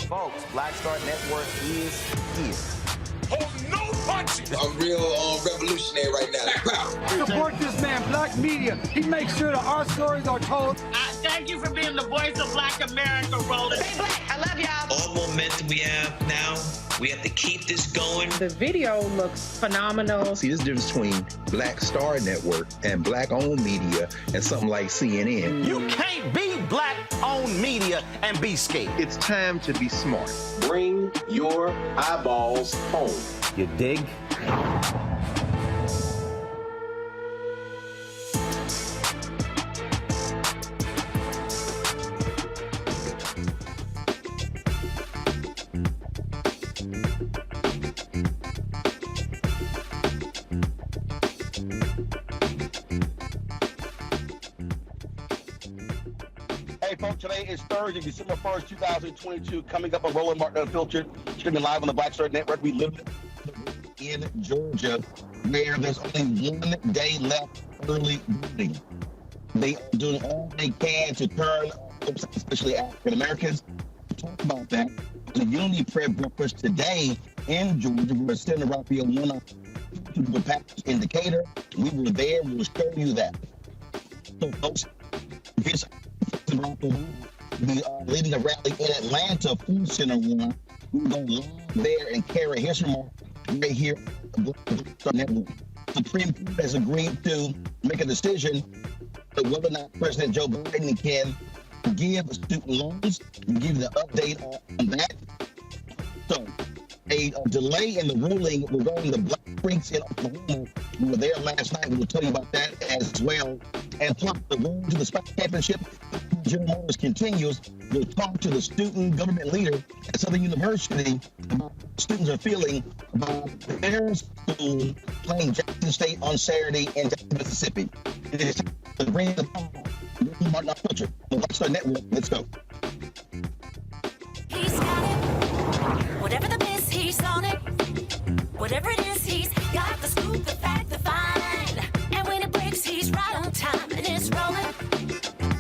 Folks, Black Star Network is here. Hold no punches! I'm real revolutionary right now. Support this man, Black Media. He makes sure that our stories are told. Thank you for being the voice of Black America, Roland. Stay black. I love y'all. All momentum we have now, we have to keep this going. The video looks phenomenal. See, this difference between Black Star Network and Black-owned media and something like CNN. You can't be Black-owned media and be scared. It's time to be smart. Bring your eyeballs home. You dig? Hey, folks, today is Thursday, December 1st, 2022. Coming up on Roland Martin Unfiltered, streaming live on the Black Star Network. We live in Georgia, where there's only 1 day left early voting. They are doing all they can to turn, especially African Americans. Talk about that. The Unity Prayer Breakfast today in Georgia, where Senator Raphael Warnock to the package indicator. We were there. We'll show you that. So, folks, this leading a rally in Atlanta, Food Center One. We're going to go live there and carry his remarks right here on the Black Star Network. The Supreme Court has agreed to make a decision on whether or not President Joe Biden can give student loans. We'll give you the update on that. So, a delay in the ruling regarding the Black Creeks in Oklahoma. We were there last night. We will tell you about that as well. And plus, the road to the SWAC championship, General Motors continues. We'll talk to the student government leader at Southern University about how students are feeling about their school playing Jackson State on Saturday in Jackson, Mississippi. It is time to bring the Roland Martin Unfiltered, the Black Star Network. Let's go. He's got it. Whatever the miss, he's on it. Whatever it is, he's got the scoop, the fact, the find. And when it breaks, he's right on time and it's rolling.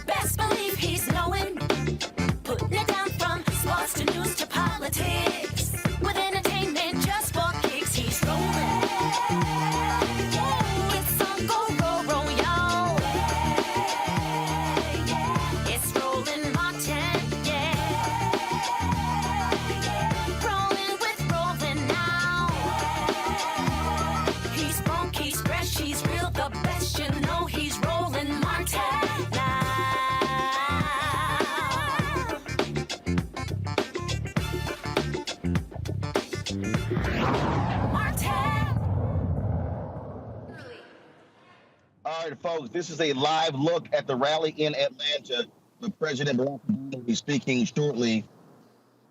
Best believe he's knowing. Putting it down from sports to news to politics. With entertainment just for kicks, he's rolling. It's on go, roll, y'all. It's Roland Martin, yeah. Rolling with Roland now. He's funky. All right, folks, this is a live look at the rally in Atlanta. The President Barack Obama will be speaking shortly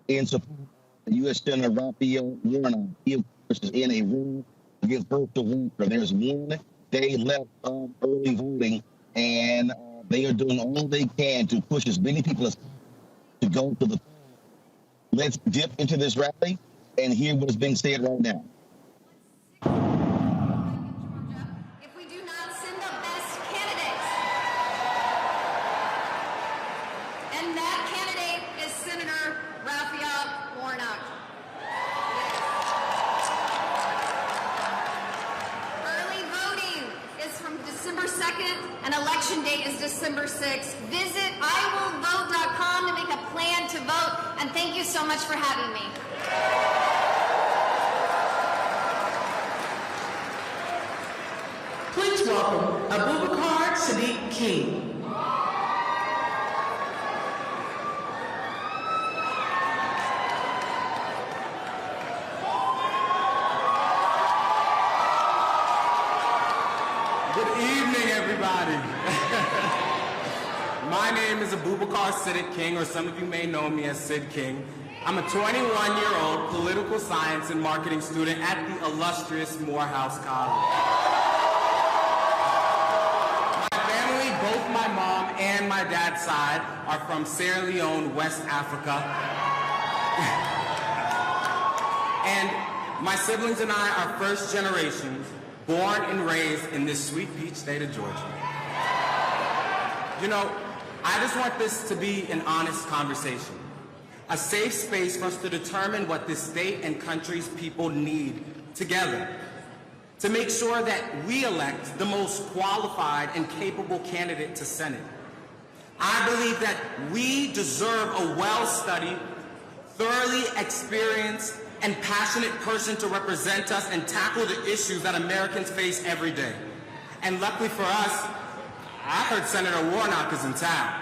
in support of U.S. Senator Raphael Warnock. He, of course, is in a room against postal worker. There's 1 day left of early voting, and they are doing all they can to push as many people as to go to the. Let's dip into this rally and hear what is being said right now. If we do not send the best candidates, and that candidate is Senator Raphael Warnock. Early voting is from December 2nd, and election date is December 6th. Visit iwillvote.com to make a plan to vote, and thank you so much for having me. Please welcome Abubakar Sadiq King. Good evening, everybody. My name is Abubakar Sadiq King, or some of you may know me as Sid King. I'm a 21-year-old political science and marketing student at the illustrious Morehouse College. Both my mom and my dad's side are from Sierra Leone, West Africa. And my siblings and I are first generations, born and raised in this sweet peach state of Georgia. You know, I just want this to be an honest conversation, a safe space for us to determine what this state and country's people need together, to make sure that we elect the most qualified and capable candidate to Senate. I believe that we deserve a well-studied, thoroughly experienced, and passionate person to represent us and tackle the issues that Americans face every day. And luckily for us, I heard Senator Warnock is in town.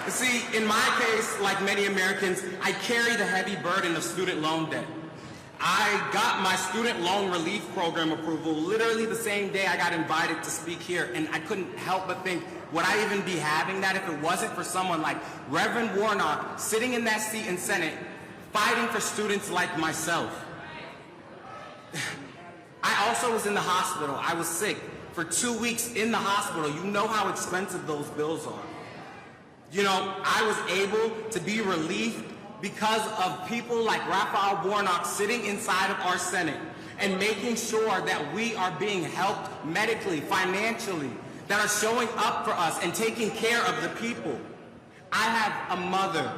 You see, in my case, like many Americans, I carry the heavy burden of student loan debt. I got my student loan relief program approval literally the same day I got invited to speak here, and I couldn't help but think, would I even be having that if it wasn't for someone like Reverend Warnock sitting in that seat in Senate fighting for students like myself? I also was in the hospital. I was sick for 2 weeks in the hospital. You know how expensive those bills are. You know, I was able to be relieved because of people like Raphael Warnock sitting inside of our Senate and making sure that we are being helped medically, financially, that are showing up for us and taking care of the people. I have a mother,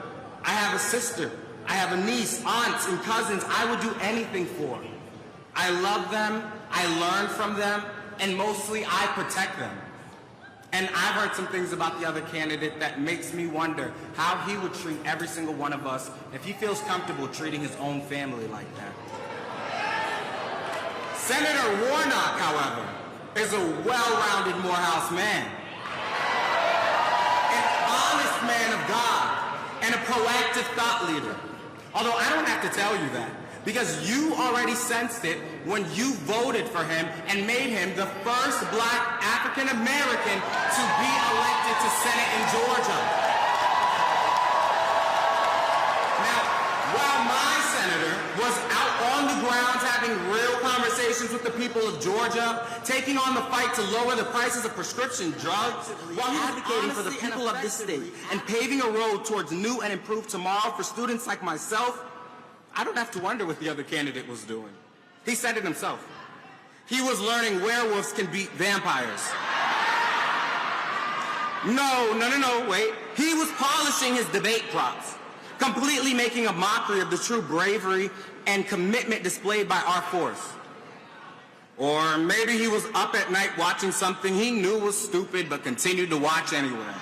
I have a sister, I have a niece, aunts, and cousins I would do anything for. I love them, I learn from them, and mostly I protect them. And I've heard some things about the other candidate that makes me wonder how he would treat every single one of us if he feels comfortable treating his own family like that. Senator Warnock, however, is a well-rounded Morehouse man, an honest man of God, and a proactive thought leader. Although I don't have to tell you that, because you already sensed it when you voted for him and made him the first black African-American to be elected to Senate in Georgia. Now, while my senator was out on the grounds having real conversations with the people of Georgia, taking on the fight to lower the prices of prescription drugs, while advocating for the people of this state and paving a road towards new and improved tomorrow for students like myself, I don't have to wonder what the other candidate was doing. He said it himself. He was learning werewolves can beat vampires. No, wait. He was polishing his debate props, completely making a mockery of the true bravery and commitment displayed by our force. Or maybe he was up at night watching something he knew was stupid but continued to watch anyway.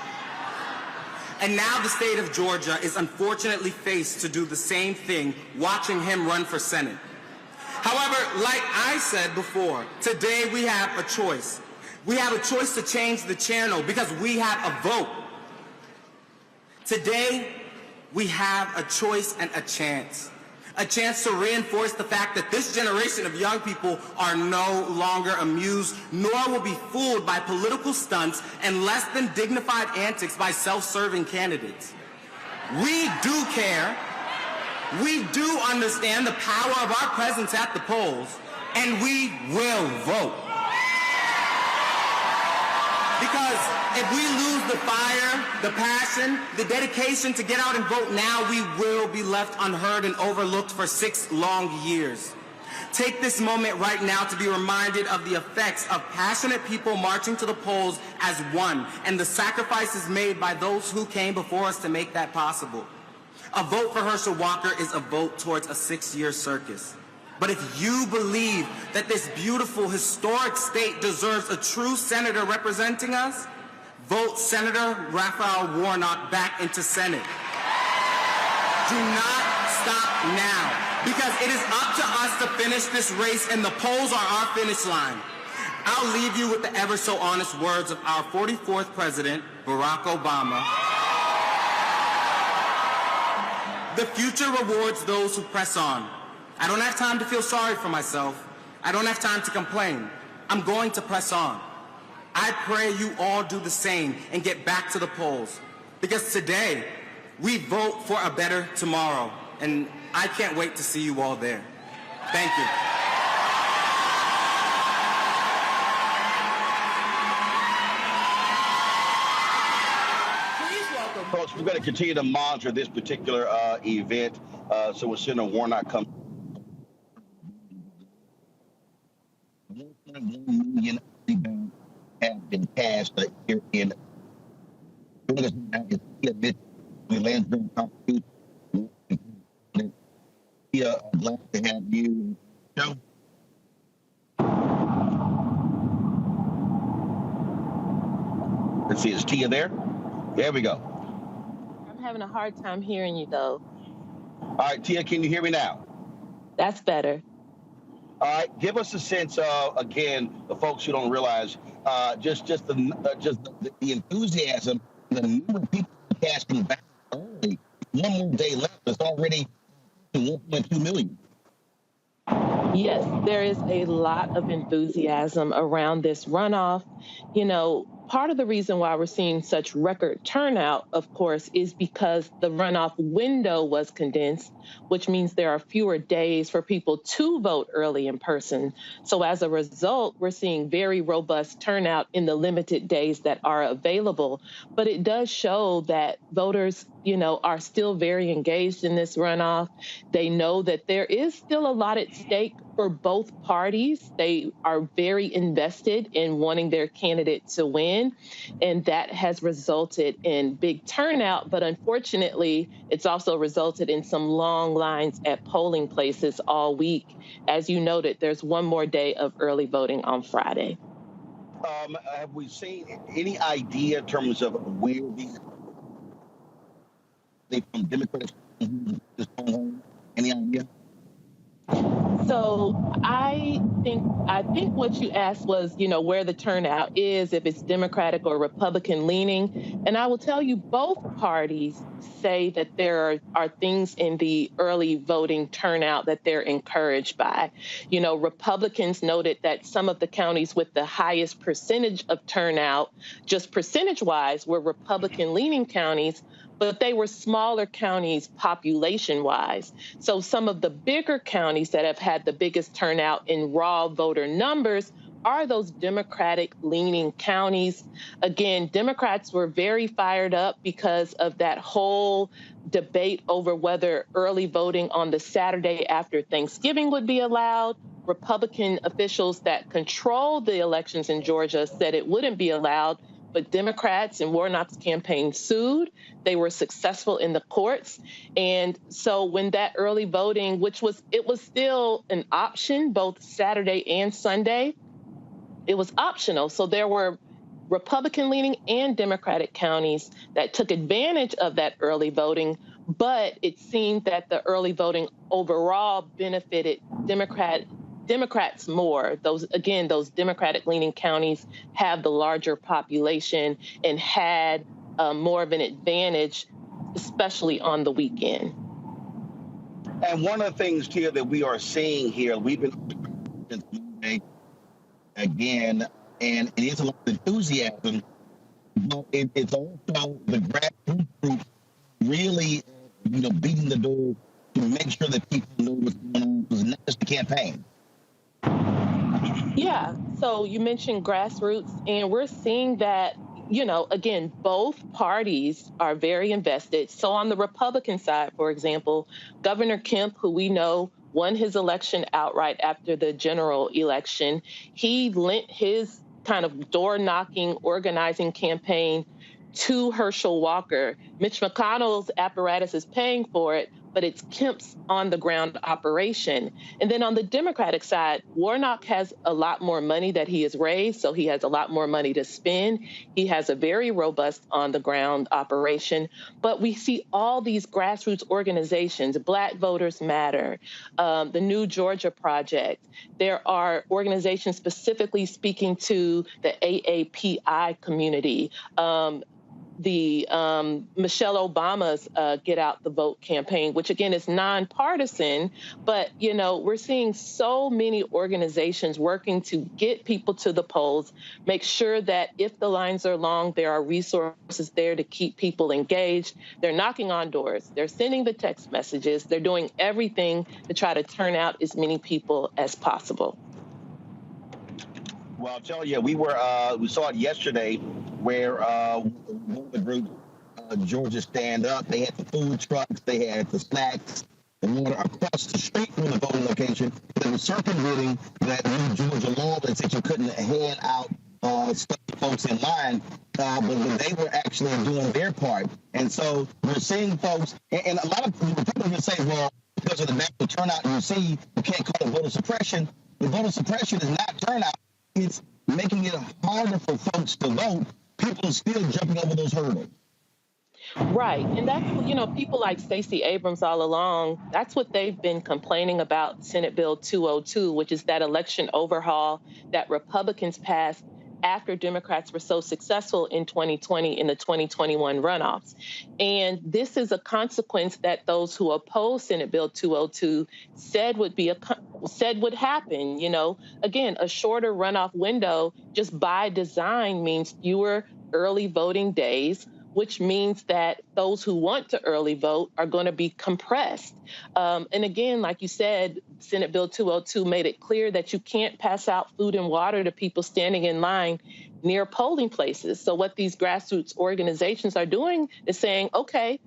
And now the state of Georgia is unfortunately faced to do the same thing, watching him run for Senate. However, like I said before, today we have a choice. We have a choice to change the channel because we have a vote. Today, we have a choice and a chance. A chance to reinforce the fact that this generation of young people are no longer amused, nor will be fooled by political stunts and less than dignified antics by self-serving candidates. We do care. We do understand the power of our presence at the polls, and we will vote. Because if we lose the fire, the passion, the dedication to get out and vote now, we will be left unheard and overlooked for 6 long years. Take this moment right now to be reminded of the effects of passionate people marching to the polls as one and the sacrifices made by those who came before us to make that possible. A vote for Herschel Walker is a vote towards a 6-year circus. But if you believe that this beautiful, historic state deserves a true senator representing us, vote Senator Raphael Warnock back into Senate. Do not stop now, because it is up to us to finish this race, and the polls are our finish line. I'll leave you with the ever so honest words of our 44th president, Barack Obama. The future rewards those who press on. I don't have time to feel sorry for myself. I don't have time to complain. I'm going to press on. I pray you all do the same and get back to the polls. Because today, we vote for a better tomorrow. And I can't wait to see you all there. Thank you. Folks, we're going to continue to monitor this particular event. So when Senator Warnock comes, 1.1 million have been passed here in we land during competition. Glad to have you. Joe. Let's see, is Tia there? There we go. I'm having a hard time hearing you, though. All right, Tia, can you hear me now? That's better. All right, give us a sense of, again, the folks who don't realize, just the enthusiasm, the number of people casting back early. One more day left, it's already 1.2 million. Yes, there is a lot of enthusiasm around this runoff. You know, part of the reason why we're seeing such record turnout, of course, is because the runoff window was condensed, which means there are fewer days for people to vote early in person. So as a result, we're seeing very robust turnout in the limited days that are available. But it does show that voters, you know, are still very engaged in this runoff. They know that there is still a lot at stake for both parties. They are very invested in wanting their candidate to win, and that has resulted in big turnout. But unfortunately, it's also resulted in some long lines at polling places all week. As you noted, there's one more day of early voting on Friday. Have we seen any idea in terms of where these from Democrats? Any idea? So I think what you asked was, you know, where the turnout is, if it's Democratic or Republican leaning. And I will tell you, both parties say that there are things in the early voting turnout that they're encouraged by. You know, Republicans noted that some of the counties with the highest percentage of turnout, just percentage-wise, were Republican-leaning counties, but they were smaller counties population-wise. So some of the bigger counties that have had the biggest turnout in raw voter numbers are those Democratic-leaning counties. Again, Democrats were very fired up because of that whole debate over whether early voting on the Saturday after Thanksgiving would be allowed. Republican officials that control the elections in Georgia said it wouldn't be allowed, but Democrats and Warnock's campaign sued. They were successful in the courts. And so when that early voting, it was still an option, both Saturday and Sunday, it was optional. So there were Republican-leaning and Democratic counties that took advantage of that early voting, but it seemed that the early voting overall benefited Democrats more. Those Democratic-leaning counties have the larger population and had more of an advantage, especially on the weekend. And one of the things here that we are seeing here, we've been again, and it is a lot of enthusiasm, but it's also the grassroots group really, beating the door to make sure that people know what's going on. It's not just the campaign. Yeah, so you mentioned grassroots, and we're seeing that, again, both parties are very invested. So on the Republican side, for example, Governor Kemp, who we know won his election outright after the general election, he lent his kind of door-knocking, organizing campaign to Herschel Walker. Mitch McConnell's apparatus is paying for it, but it's Kemp's on-the-ground operation. And then on the Democratic side, Warnock has a lot more money that he has raised, so he has a lot more money to spend. He has a very robust on-the-ground operation. But we see all these grassroots organizations, Black Voters Matter, the New Georgia Project. There are organizations specifically speaking to the AAPI community, the Michelle Obama's Get Out the Vote campaign, which again is nonpartisan, but we're seeing so many organizations working to get people to the polls, make sure that if the lines are long, there are resources there to keep people engaged. They're knocking on doors, they're sending the text messages, they're doing everything to try to turn out as many people as possible. Well, I'll tell you, we saw it yesterday where one of the groups, Georgia Stand Up, they had the food trucks, they had the snacks, the water across the street from the voting location. They were circumventing that new Georgia law that said you couldn't hand out stuff to folks in line, but they were actually doing their part. And so we're seeing folks, and a lot of people will say, well, because of the national turnout you see, you can't call it voter suppression. The voter suppression is not turnout. It's making it harder for folks to vote. People are still jumping over those hurdles. Right. And that's, people like Stacey Abrams all along, that's what they've been complaining about Senate Bill 202, which is that election overhaul that Republicans passed after Democrats were so successful in 2020 in the 2021 runoffs. And this is a consequence that those who oppose Senate Bill 202 said would happen. Again, a shorter runoff window just by design means fewer early voting days, which means that those who want to early vote are going to be compressed. And again, like you said, Senate Bill 202 made it clear that you can't pass out food and water to people standing in line near polling places. So what these grassroots organizations are doing is saying, okay,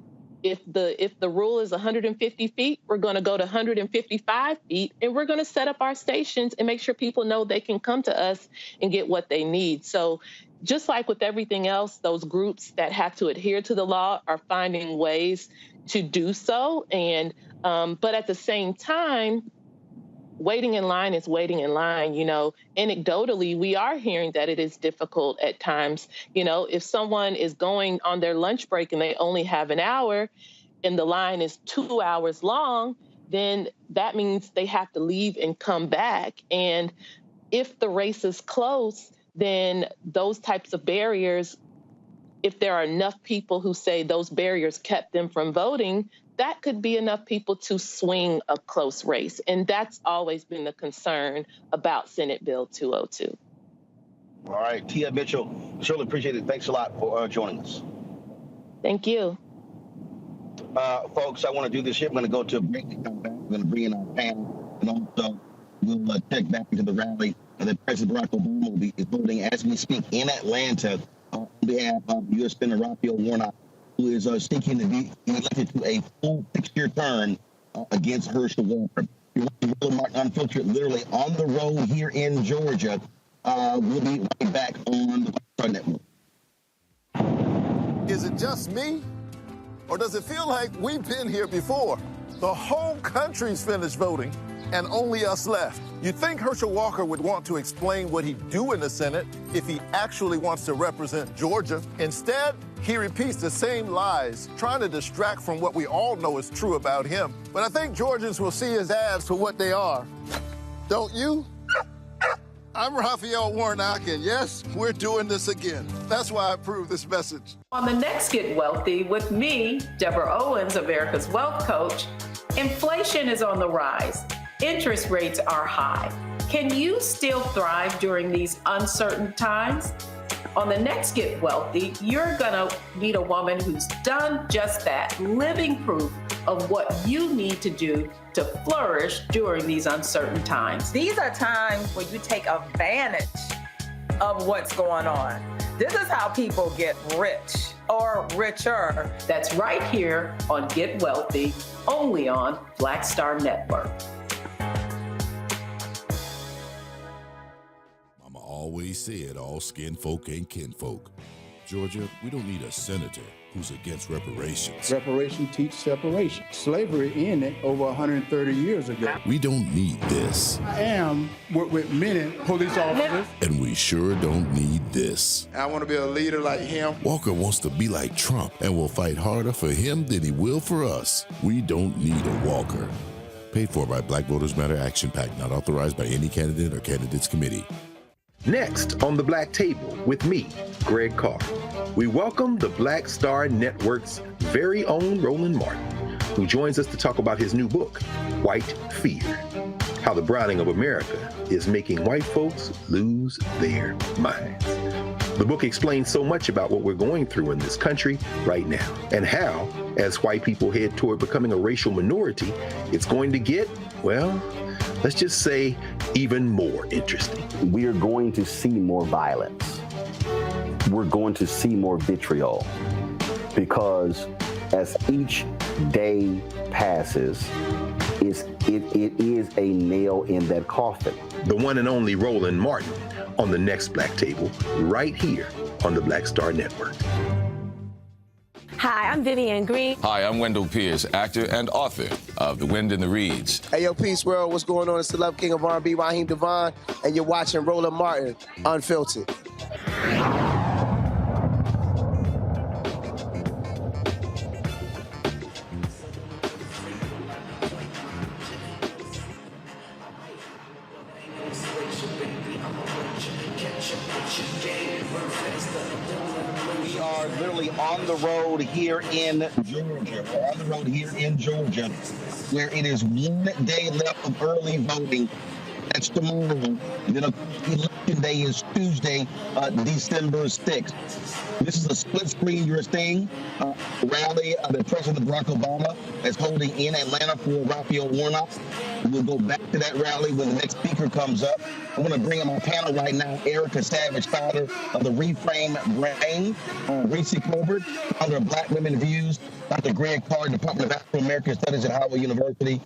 if the rule is 150 feet, we're going to go to 155 feet, and we're going to set up our stations and make sure people know they can come to us and get what they need. So just like with everything else, those groups that have to adhere to the law are finding ways to do so. And but at the same time, waiting in line is waiting in line. Anecdotally, we are hearing that it is difficult at times. If someone is going on their lunch break and they only have an hour and the line is 2 hours long, then that means they have to leave and come back. And if the race is close, then those types of barriers, if there are enough people who say those barriers kept them from voting, that could be enough people to swing a close race. And that's always been the concern about Senate Bill 202. All right, Tia Mitchell, surely appreciate it. Thanks a lot for joining us. Thank you. Folks, I want to do this here. I'm going to go to a break and come back. We're going to bring in our panel, and also we'll check back into the rally that President Barack Obama is holding as we speak in Atlanta on behalf of U.S. Senator Raphael Warnock, who is seeking to be elected to a full 6-year term against Herschel Walker. You're watching Roland Martin Unfiltered, literally on the road here in Georgia. We'll be right back on the Star Network. Is it just me? Or does it feel like we've been here before? The whole country's finished voting, and only us left. You'd think Herschel Walker would want to explain what he'd do in the Senate if he actually wants to represent Georgia. Instead, he repeats the same lies, trying to distract from what we all know is true about him. But I think Georgians will see his ads for what they are. Don't you? I'm Raphael Warnock, and yes, we're doing this again. That's why I approve this message. On the next Get Wealthy with me, Deborah Owens, America's Wealth Coach, Inflation is on the rise. Interest rates are high. Can you still thrive during these uncertain times? On the next Get Wealthy, you're gonna meet a woman who's done just that, living proof of what you need to do to flourish during these uncertain times. These are times where you take advantage of what's going on. This is how people get rich or richer. That's right here on Get Wealthy, only on Black Star Network. Mama always said all skin folk ain't kinfolk. Georgia, we don't need a senator who's against reparations. Reparations teach separation. Slavery ended over 130 years ago. We don't need this. I am with many police officers. And we sure don't need this. I want to be a leader like him. Walker wants to be like Trump and will fight harder for him than he will for us. We don't need a Walker. Paid for by Black Voters Matter Action PAC, not authorized by any candidate or candidates committee. Next on the Black Table with me, Greg Carr, we welcome the Black Star Network's very own Roland Martin, who joins us to talk about his new book, White Fear, How the Browning of America is Making White Folks Lose Their Minds. The book explains so much about what we're going through in this country right now, and how, as white people head toward becoming a racial minority, it's going to get, well, let's just say, even more interesting. We are going to see more violence. We're going to see more vitriol, because as each day passes, it is a nail in that coffin. The one and only Roland Martin on the next Black Table, right here on the Black Star Network. Hi, I'm Vivian Green. Hi, I'm Wendell Pierce, actor and author of The Wind in the Reeds. Hey, yo, Peace World, what's going on? It's the Love King of R&B, Raheem Devon, and you're watching Roland Martin Unfiltered. We are literally on the road here in Georgia. We're on the road here in Georgia, where it is 1 day left of early voting. That's tomorrow. Then election day is Tuesday, December 6th. This is a split screen thing rally that President Barack Obama is holding in Atlanta for Raphael Warnock. We'll go back to that rally when the next speaker comes up. I want to bring on my panel right now, Erica Savage, founder of the Reframe Brain, Reese Colbert, founder of Black Women Views, Dr. Greg Carr, Department of Afro-American Studies at Howard University.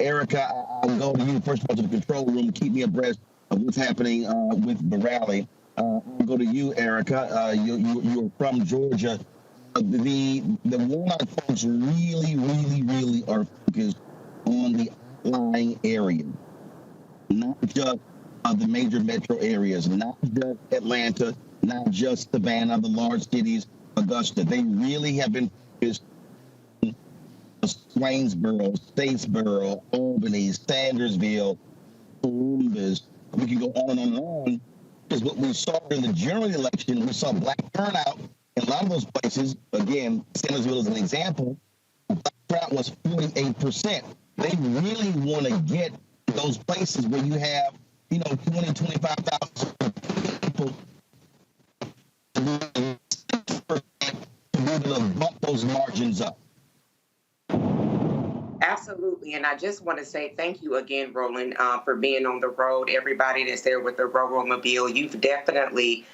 Erica, I'll go to you first of all to the control room. Keep me abreast of what's happening with the rally. I'll go to you, Erica. You're from Georgia. The Warnock folks really are focused on the outlying area, not just the major metro areas, not just Atlanta, not just Savannah, the large cities, Augusta. They really have been focused on Swainsboro, Statesboro, Albany, Sandersville, Columbus. We can go on and on. Because what we saw in the general election, we saw black turnout in a lot of those places. Again, Sandersville is an example. Black turnout was 48%. They really want to get those places where you have, 20, 25,000 people to be able to bump those margins up. Absolutely. And I just want to say thank you again, Roland, for being on the road. Everybody that's there with the Roro-mobile, you've definitely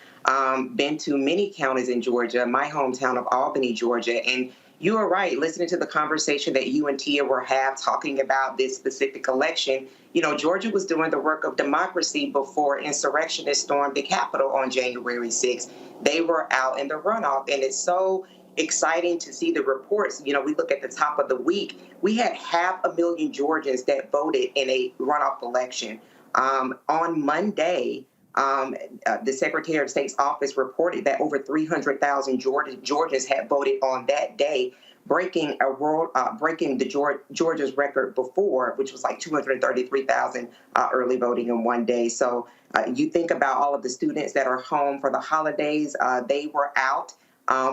been to many counties in Georgia, my hometown of Albany, Georgia. And you are right, listening to the conversation that you and Tia were talking about this specific election. Georgia was doing the work of democracy before insurrectionists stormed the Capitol on January 6th. They were out in the runoff, and it's so exciting to see the reports. We look at the top of the week. We had 500,000 Georgians that voted in a runoff election. On Monday, the Secretary of State's office reported that over 300,000 Georgians had voted on that day, breaking Georgia's record before, which was like 233,000 early voting in one day. So you think about all of the students that are home for the holidays. They were out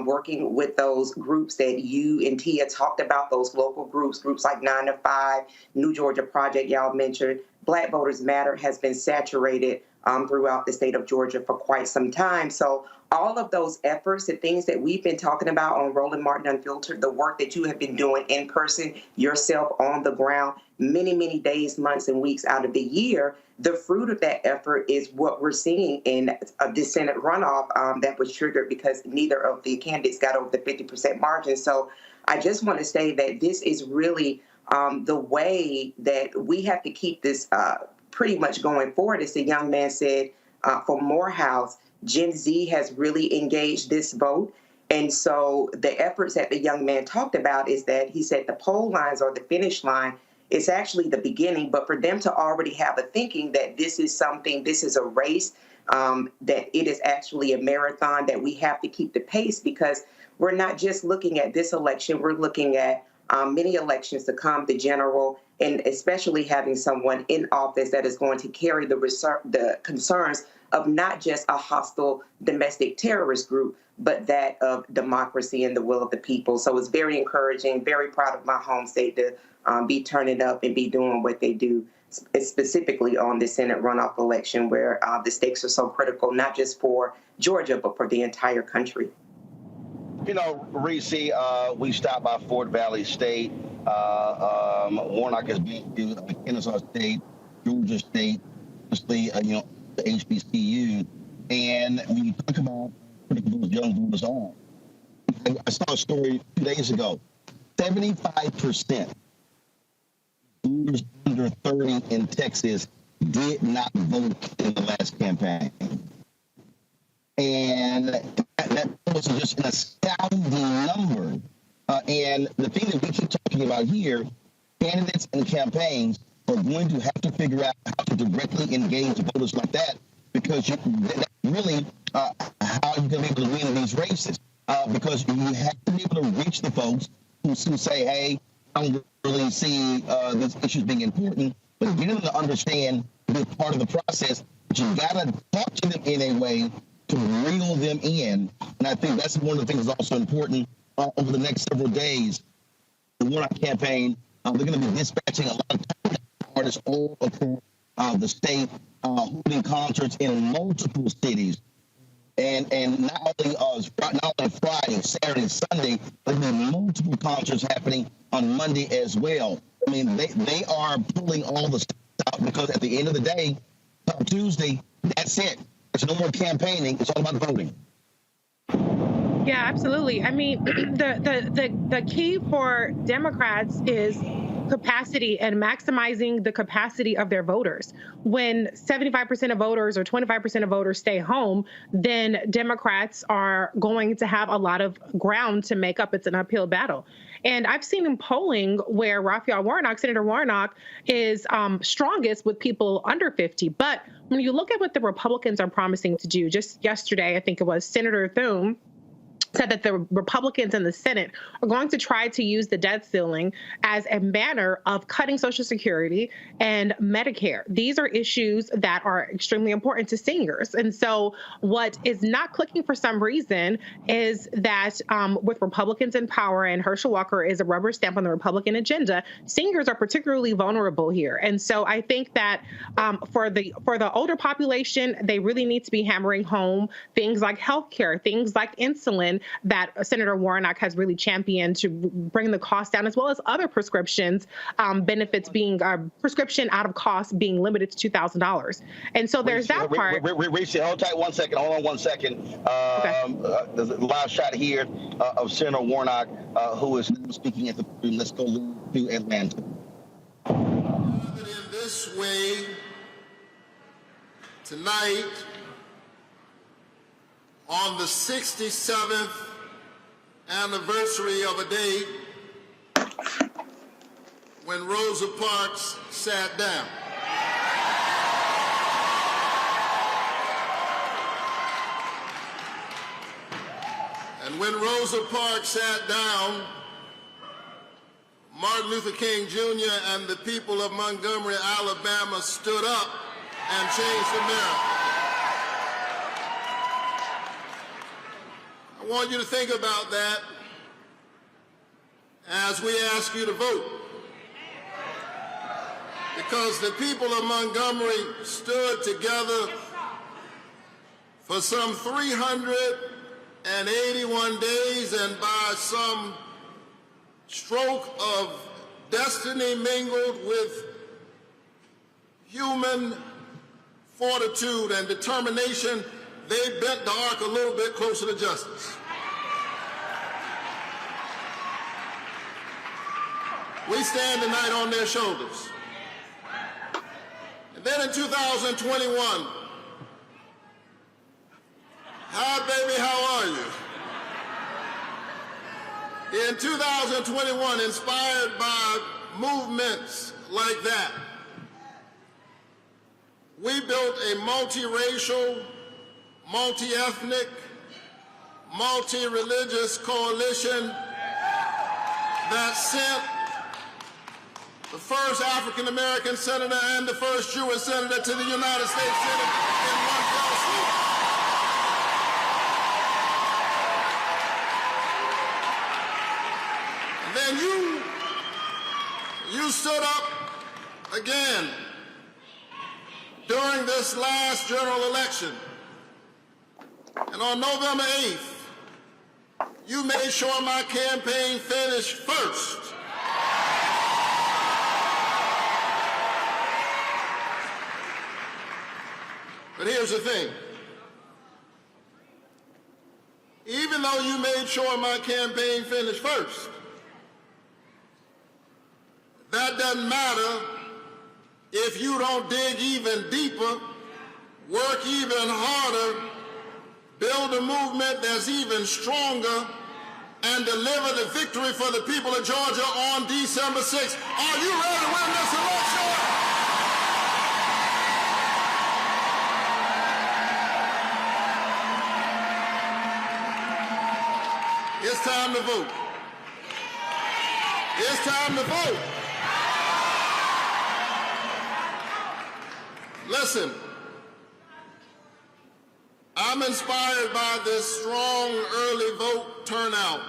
working with those groups that you and Tia talked about, those local groups like 9 to 5, New Georgia Project, y'all mentioned. Black Voters Matter has been saturated throughout the state of Georgia for quite some time. So all of those efforts, the things that we've been talking about on Roland Martin Unfiltered, the work that you have been doing in person, yourself on the ground, many, many days, months, and weeks out of the year, the fruit of that effort is what we're seeing in the Senate runoff that was triggered because neither of the candidates got over the 50% margin. So I just want to say that this is really the way that we have to keep this pretty much going forward. As the young man said for Morehouse, Gen Z has really engaged this vote. And so the efforts that the young man talked about is that he said the poll lines or the finish line is actually the beginning, but for them to already have a thinking that this is something, this is a race, that it is actually a marathon, that we have to keep the pace because we're not just looking at this election, we're looking at many elections to come, the general, and especially having someone in office that is going to carry the concerns of not just a hostile domestic terrorist group, but that of democracy and the will of the people. So it's very encouraging, very proud of my home state to be turning up and be doing what they do, specifically on the Senate runoff election where the stakes are so critical, not just for Georgia, but for the entire country. You know, Reese, we stopped by Fort Valley State. Warnock has been to Kennesaw State, Georgia State, obviously, the HBCU. And when you talk about putting those young voters on, I saw a story 2 days ago. 75% voters under 30 in Texas did not vote in the last campaign. And that was just an astounding number. And the thing that we keep talking about here, candidates and campaigns are going to have to figure out how to directly engage voters like that, because that's really how you're going to be able to win these races. Because you have to be able to reach the folks who say, hey, I don't really see these issues being important, but get them to understand this part of the process. But you got to talk to them in a way to reel them in. And I think that's one of the things that's also important over the next several days. The Warnock campaign, they're going to be dispatching a lot of artists all across the state, holding concerts in multiple cities. And not only Friday, Saturday, Sunday, but there are multiple concerts happening on Monday as well. I mean, they are pulling all the stuff out because at the end of the day, Tuesday, that's it. There's no more campaigning. It's all about voting. Yeah, absolutely. I mean, the key for Democrats is capacity and maximizing the capacity of their voters. When 75% of voters or 25% of voters stay home, then Democrats are going to have a lot of ground to make up. It's an uphill battle. And I've seen in polling where Raphael Warnock, Senator Warnock, is strongest with people under 50. But when you look at what the Republicans are promising to do, just yesterday, I think it was Senator Thune said that the Republicans in the Senate are going to try to use the debt ceiling as a manner of cutting Social Security and Medicare. These are issues that are extremely important to seniors. And so what is not clicking for some reason is that with Republicans in power, and Herschel Walker is a rubber stamp on the Republican agenda, seniors are particularly vulnerable here. And so I think that for the older population, they really need to be hammering home things like healthcare, things like insulin, that Senator Warnock has really championed to bring the cost down, as well as other prescriptions, benefits being prescription out of cost being limited to $2,000. And so there's that part. Reese, hold tight 1 second. Hold on 1 second. There's a live shot here of Senator Warnock, who is now speaking at the podium. Let's go to Atlanta. In this way, tonight, on the 67th anniversary of a day when Rosa Parks sat down. And when Rosa Parks sat down, Martin Luther King Jr. and the people of Montgomery, Alabama stood up and changed America. I want you to think about that as we ask you to vote. Because the people of Montgomery stood together for some 381 days, and by some stroke of destiny mingled with human fortitude and determination, they bent the arc a little bit closer to justice. We stand tonight on their shoulders. And then in 2021, hi baby, how are you? In 2021, inspired by movements like that, we built a multiracial, multi-ethnic, multi-religious coalition that sent the first African-American senator and the first Jewish senator to the United States Senate in one fell swoop. And then you stood up again during this last general election. And on November 8th, you made sure my campaign finished first. But here's the thing. Even though you made sure my campaign finished first, that doesn't matter if you don't dig even deeper, work even harder, build a movement that's even stronger, and deliver the victory for the people of Georgia on December 6th. Are you ready to win this election? It's time to vote. It's time to vote. Listen, I'm inspired by this strong early vote turnout.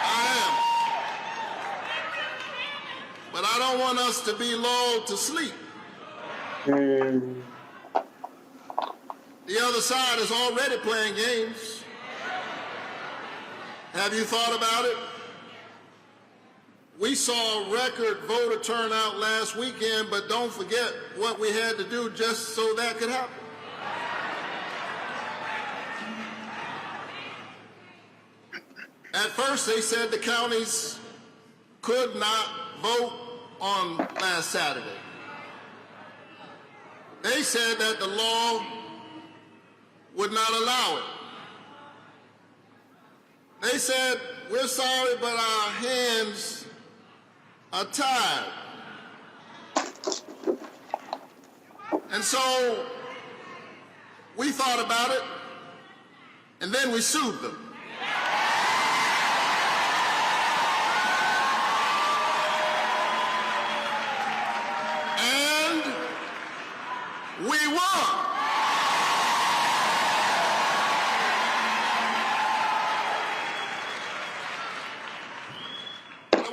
I am. But I don't want us to be lulled to sleep. The other side is already playing games. Have you thought about it? We saw record voter turnout last weekend, but don't forget what we had to do just so that could happen. At first, they said the counties could not vote on last Saturday. They said that the law would not allow it. They said, we're sorry, but our hands are tied. And so we thought about it, and then we sued them. And we won.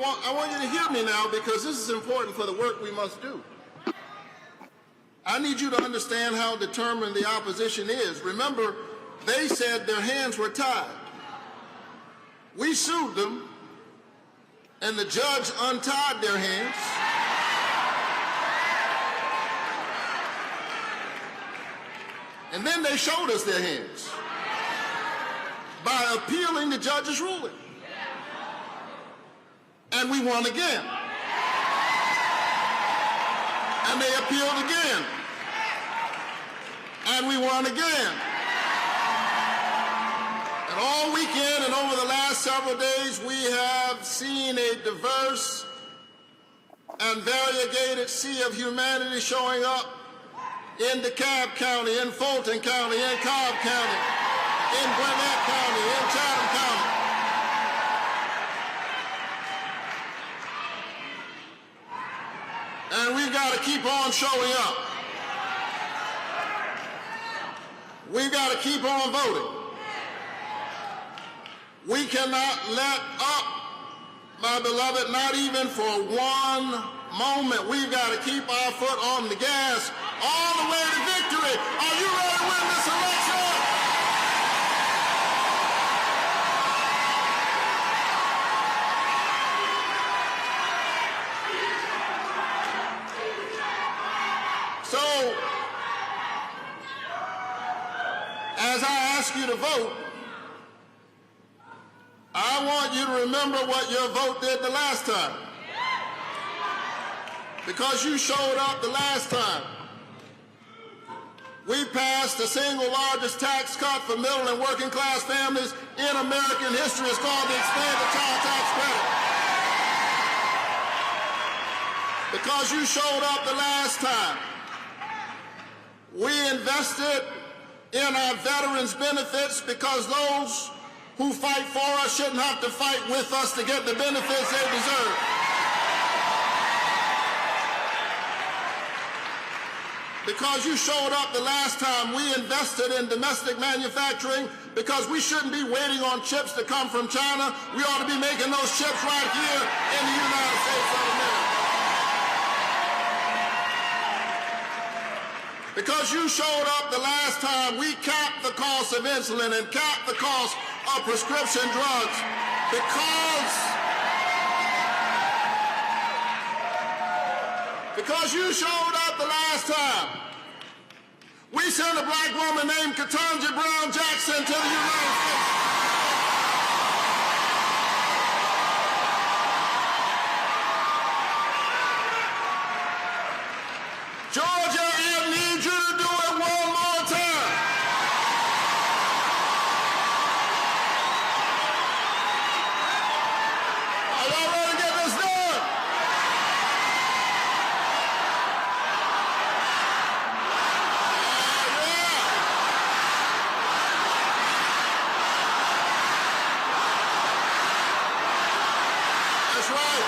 I want you to hear me now, because this is important for the work we must do. I need you to understand how determined the opposition is. Remember, they said their hands were tied. We sued them, and the judge untied their hands. And then they showed us their hands by appealing the judge's ruling. And we won again. And they appealed again. And we won again. And all weekend and over the last several days, we have seen a diverse and variegated sea of humanity showing up in DeKalb County, in Fulton County, in Cobb County, in Gwinnett County, in Chatham County. And we've got to keep on showing up. We've got to keep on voting. We cannot let up, my beloved, not even for one moment. We've got to keep our foot on the gas all the way to victory. Are you ready to win this election? So, as I ask you to vote, I want you to remember what your vote did the last time. Because you showed up the last time. We passed the single largest tax cut for middle and working class families in American history. It's called the Expanded Child Tax Credit. Because you showed up the last time. We invested in our veterans' benefits because those who fight for us shouldn't have to fight with us to get the benefits they deserve. Because you showed up the last time, we invested in domestic manufacturing because we shouldn't be waiting on chips to come from China. We ought to be making those chips right here in the United States of America. Because you showed up the last time, we capped the cost of insulin and capped the cost of prescription drugs because you showed up the last time. We sent a black woman named Ketanji Brown Jackson to the United States. Georgia, I need you to do it one more time. Are y'all ready to get this done? That's right.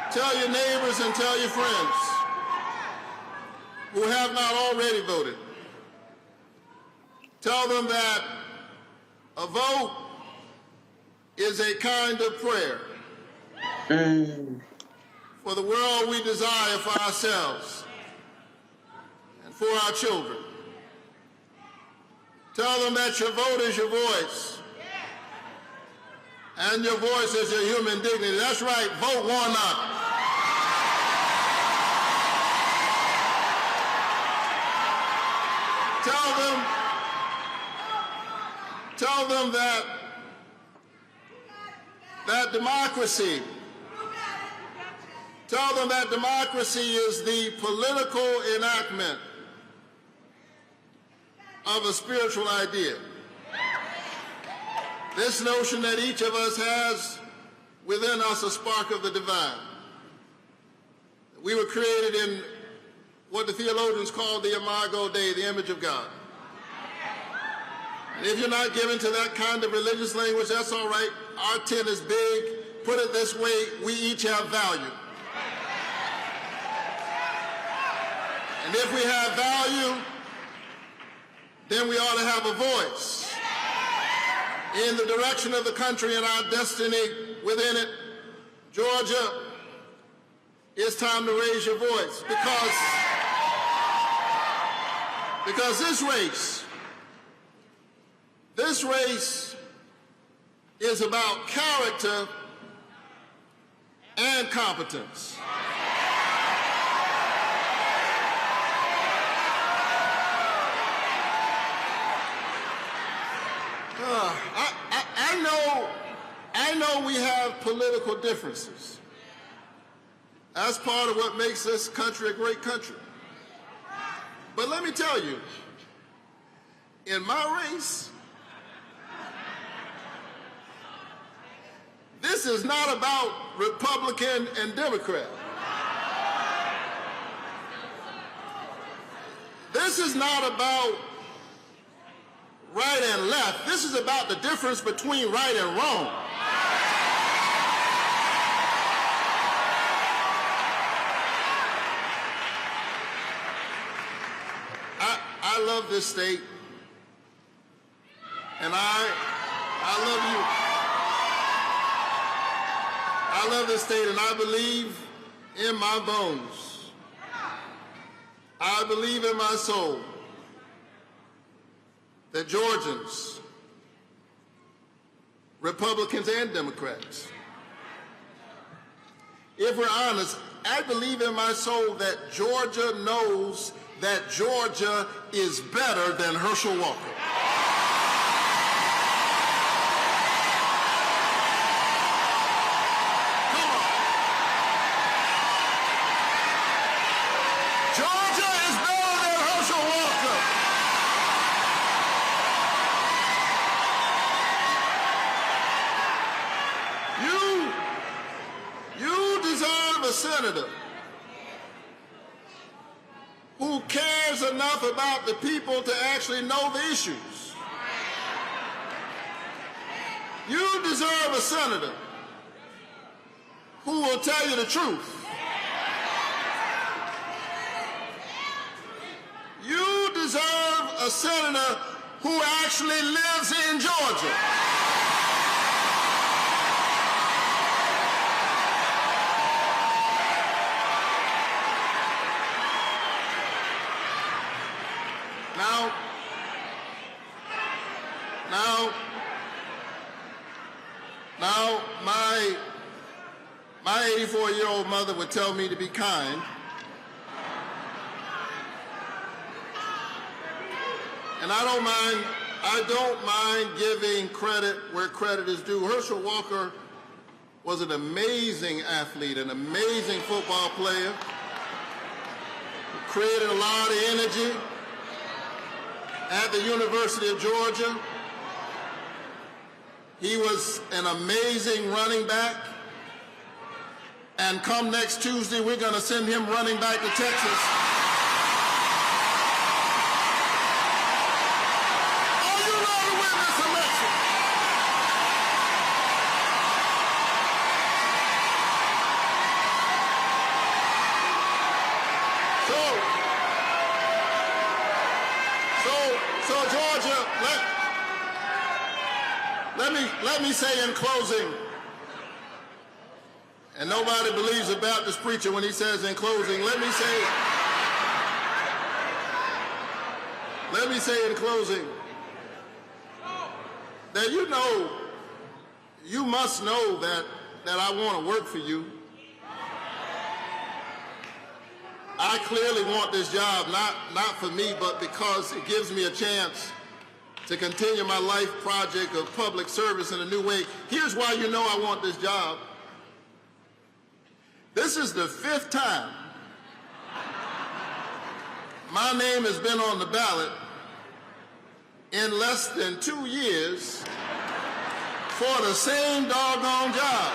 Tell your neighbors and tell your friends who have not already voted. Tell them that a vote is a kind of prayer for the world we desire for ourselves and for our children. Tell them that your vote is your voice. And your voice is your human dignity. That's right, vote Warnock. Tell them that democracy, tell them that democracy is the political enactment of a spiritual idea. This notion that each of us has within us a spark of the divine. We were created in what the theologians call the imago Dei, the image of God. And if you're not given to that kind of religious language, that's all right. Our tent is big. Put it this way, we each have value. And if we have value, then we ought to have a voice in the direction of the country and our destiny within it. Georgia, it's time to raise your voice because this race is about character and competence. I know we have political differences. That's part of what makes this country a great country. But let me tell you, in my race, this is not about Republican and Democrat. This is not about right and left. This is about the difference between right and wrong. I love this state, and I love you. I love this state, and I believe in my bones. I believe in my soul that Georgians, Republicans and Democrats, if we're honest, I believe in my soul that Georgia knows that Georgia is better than Herschel Walker. Come on. Georgia is better than Herschel Walker. You deserve a senator who cares enough about the people to actually know the issues. You deserve a senator who will tell you the truth. You deserve a senator who actually lives in Georgia. Now, my 84-year-old mother would tell me to be kind. And I don't mind giving credit where credit is due. Herschel Walker was an amazing athlete, an amazing football player, who created a lot of energy at the University of Georgia. He was an amazing running back. And come next Tuesday, we're going to send him running back to Texas. Are you ready to win this election? So Georgia, let me say in closing, and nobody believes a Baptist preacher when he says in closing, let me say in closing that you must know that I want to work for you. I clearly want this job, not for me, but because it gives me a chance to continue my life project of public service in a new way. Here's why you know I want this job. This is the 5th time my name has been on the ballot in less than 2 years for the same doggone job.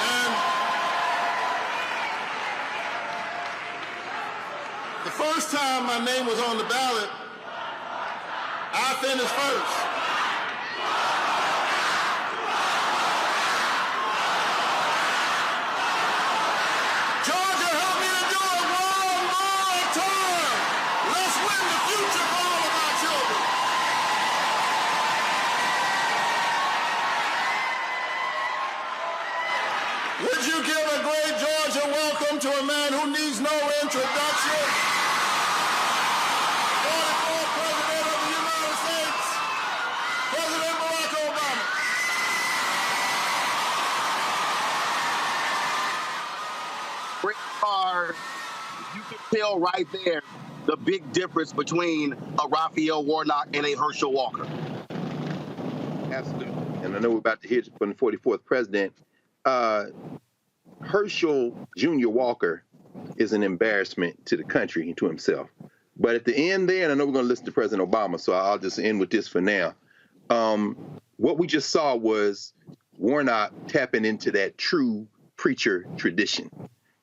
And the first time my name was on the ballot, I finished first. Would you give a great Georgia welcome to a man who needs no introduction? 44th President of the United States, President Barack Obama. Great car. You can tell right there the big difference between a Raphael Warnock and a Herschel Walker. Absolutely. And I know we're about to hear from the 44th president. Herschel Jr. Walker is an embarrassment to the country and to himself. But at the end there, and I know we're going to listen to President Obama, so I'll just end with this for now. What we just saw was Warnock tapping into that true preacher tradition.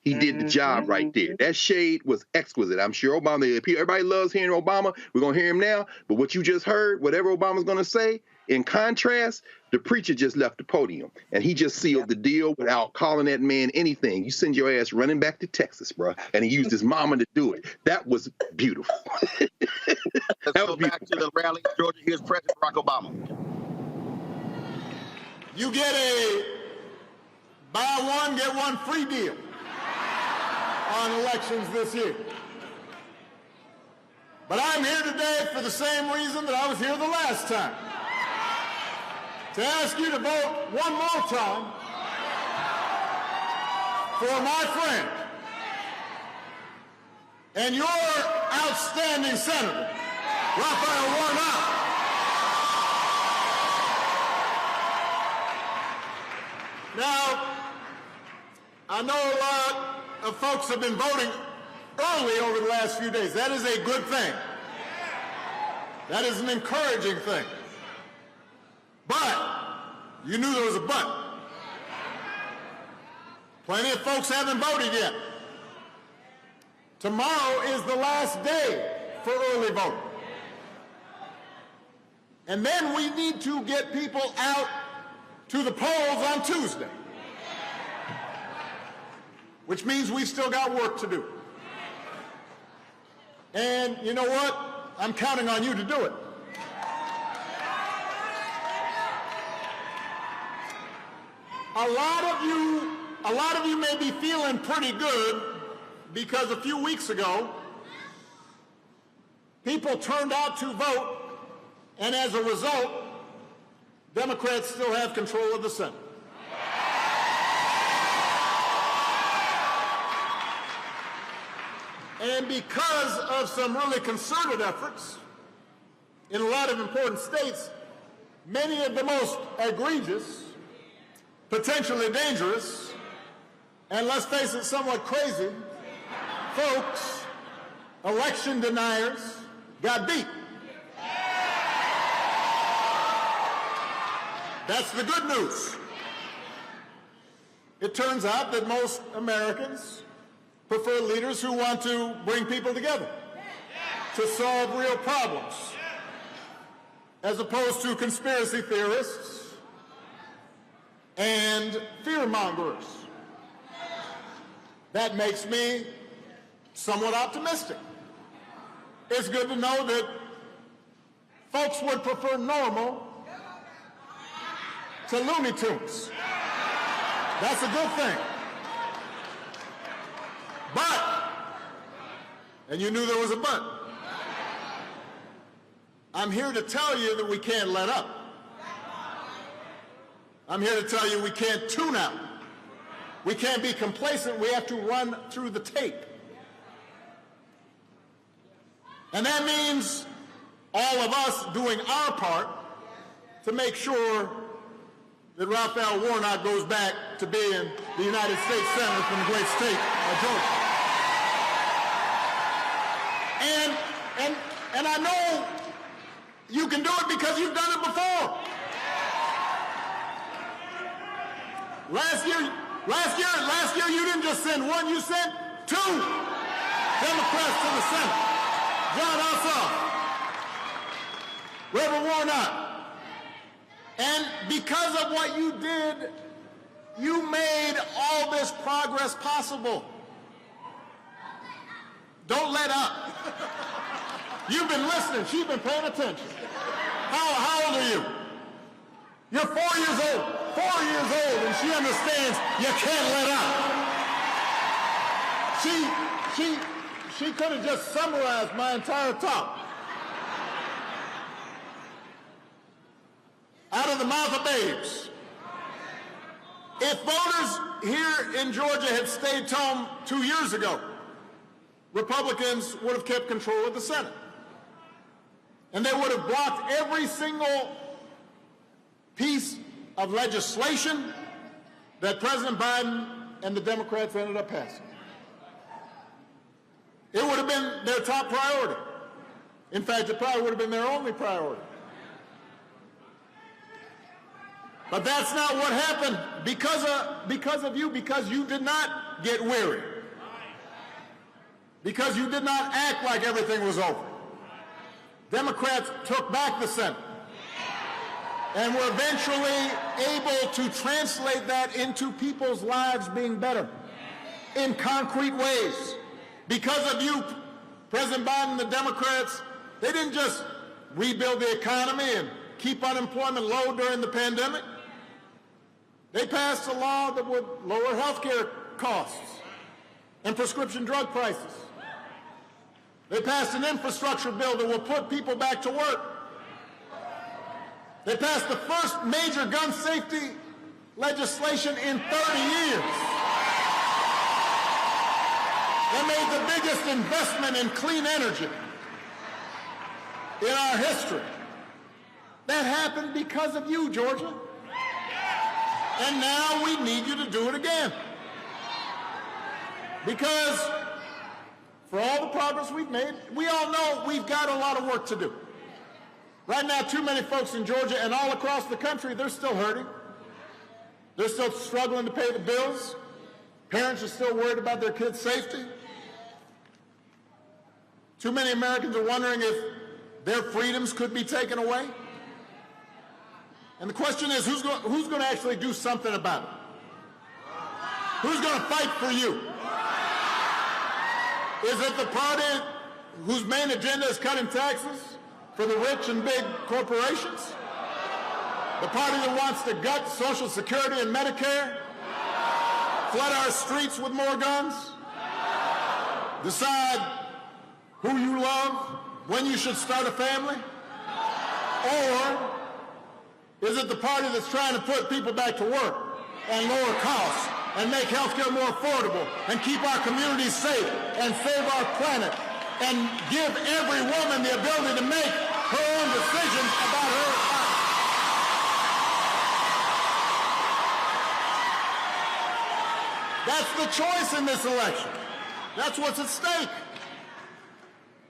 He did the job right there. That shade was exquisite. I'm sure Obama, everybody loves hearing Obama. We're going to hear him now. But what you just heard, whatever Obama's going to say, in contrast, the preacher just left the podium. And he just sealed the deal without calling that man anything. You send your ass running back to Texas, bro. And he used his mama to do it. That was beautiful. Let's go back to the rally in Georgia. Here's President Barack Obama. You get a buy one, get one free deal on elections this year. But I'm here today for the same reason that I was here the last time. To ask you to vote one more time for my friend and your outstanding senator, Raphael Warnock. Now, I know a lot of folks have been voting early over the last few days. That is a good thing. That is an encouraging thing. But you knew there was a but. Plenty of folks haven't voted yet. Tomorrow is the last day for early voting. And then we need to get people out to the polls on Tuesday, which means we've still got work to do. And you know what? I'm counting on you to do it. A lot of you may be feeling pretty good because a few weeks ago, people turned out to vote, and as a result, Democrats still have control of the Senate. And because of some really concerted efforts in a lot of important states, many of the most egregious, potentially dangerous, and let's face it, somewhat crazy folks, election deniers, got beat. That's the good news. It turns out that most Americans prefer leaders who want to bring people together to solve real problems, as opposed to conspiracy theorists and fear-mongers. That makes me somewhat optimistic. It's good to know that folks would prefer normal to Looney Tunes. That's a good thing. But, and you knew there was a but, I'm here to tell you that we can't let up. I'm here to tell you we can't tune out. We can't be complacent. We have to run through the tape. And that means all of us doing our part to make sure that Raphael Warnock goes back to being the United States Senator from the great state of Georgia. And I know you can do it because you've done it before. Last year you didn't just send one, you sent two Democrats to the Senate. John Ossoff, Reverend Warnock. And because of what you did, you made all this progress possible. Don't let up. You've been listening. She's been paying attention. How old are you? You're 4 years old. 4 years old, and she understands you can't let up. She could have just summarized my entire talk. Out of the mouth of babes. If voters here in Georgia had stayed home 2 years ago, Republicans would have kept control of the Senate. And they would have blocked every single piece of legislation that President Biden and the Democrats ended up passing. It would have been their top priority. In fact, it probably would have been their only priority. But that's not what happened because of you, because you did not get weary. because you did not act like everything was over. Democrats took back the Senate and were eventually able to translate that into people's lives being better in concrete ways. Because of you, President Biden and the Democrats, they didn't just rebuild the economy and keep unemployment low during the pandemic. They passed a law that would lower health care costs and prescription drug prices. They passed an infrastructure bill that will put people back to work. They passed the first major gun safety legislation in 30 years. They made the biggest investment in clean energy in our history. That happened because of you, Georgia. And now we need you to do it again. Because for all the progress we've made, we all know we've got a lot of work to do. Right now, too many folks in Georgia and all across the country, they're still hurting. They're still struggling to pay the bills. Parents are still worried about their kids' safety. Too many Americans are wondering if their freedoms could be taken away. And the question is, who's going to actually do something about it? Who's going to fight for you? Is it the party whose main agenda is cutting taxes for the rich and big corporations? The party that wants to gut Social Security and Medicare? Flood our streets with more guns? Decide who you love, when you should start a family? Or is it the party that's trying to put people back to work and lower costs and make health care more affordable and keep our communities safe and save our planet and give every woman the ability to make her own decisions about her life? That's the choice in this election. That's what's at stake.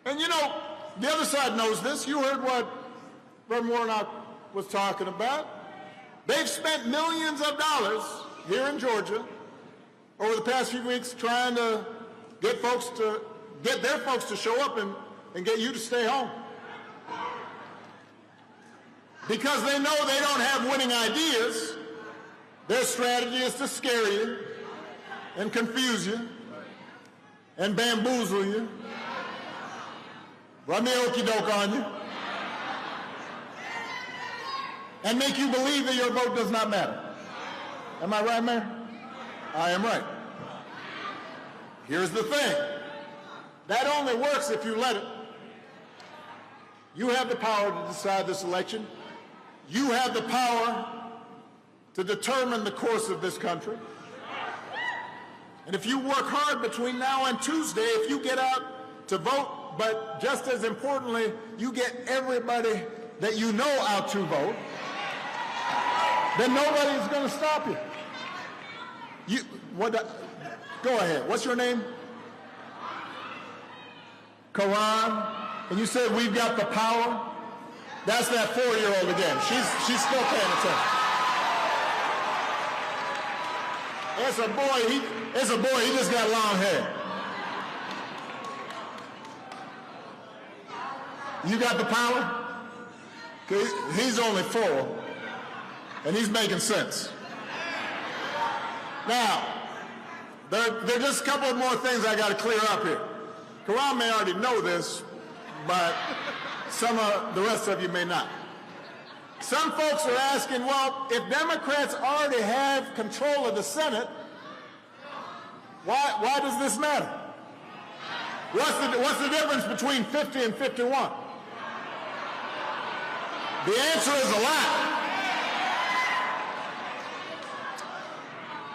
And you know, the other side knows this. You heard what Reverend Warnock was talking about. They've spent millions of dollars here in Georgia over the past few weeks trying to get their folks to show up and get you to stay home. Because they know they don't have winning ideas, their strategy is to scare you and confuse you and bamboozle you, run the okey doke on you, and make you believe that your vote does not matter. Am I right, Mayor? I am right. Here's the thing. That only works if you let it. You have the power to decide this election. You have the power to determine the course of this country. And if you work hard between now and Tuesday, if you get out to vote, but just as importantly, you get everybody that you know out to vote, then nobody's going to stop you. Go ahead. What's your name? Karan. And you said we've got the power. That's that 4-year-old again. She's still paying attention. It's a boy. He just got long hair. You got the power? He's only 4. And he's making sense. Now, there are just a couple of more things I got to clear up here. Karan may already know this, but some of the rest of you may not. Some folks are asking, well, if Democrats already have control of the Senate, why does this matter? What's the difference between 50 and 51? The answer is a lot.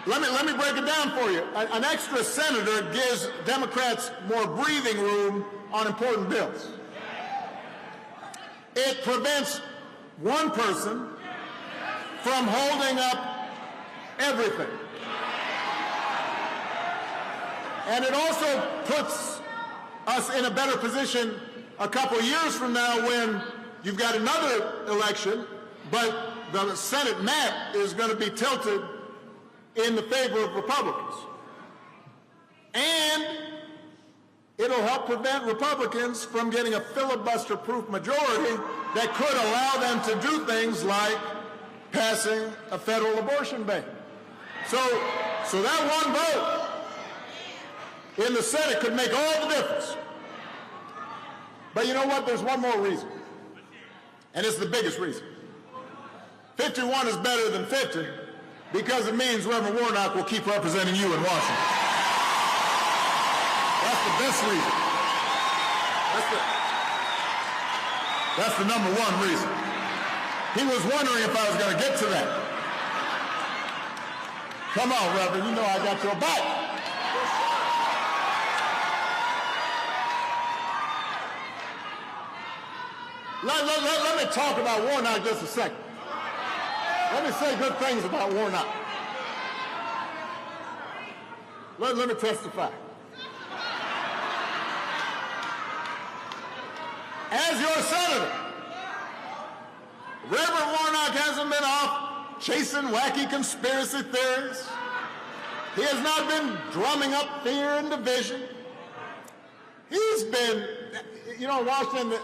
Let me break it down for you. An extra senator gives Democrats more breathing room on important bills. It prevents one person from holding up everything. And it also puts us in a better position a couple years from now when you've got another election, but the Senate map is going to be tilted in the favor of Republicans. And It'll help prevent Republicans from getting a filibuster-proof majority that could allow them to do things like passing a federal abortion ban. So that one vote in the Senate could make all the difference. But you know what? There's one more reason, and it's the biggest reason. 51 is better than 50 because it means Reverend Warnock will keep representing you in Washington. That's the best reason. That's the number one reason. He was wondering if I was going to get to that. Come on, Reverend, you know I got your back. Let me talk about Warnock just a second. Let me say good things about Warnock. Let me testify. As your senator, Reverend Warnock hasn't been off chasing wacky conspiracy theories. He has not been drumming up fear and division. He's been, you know, Washington,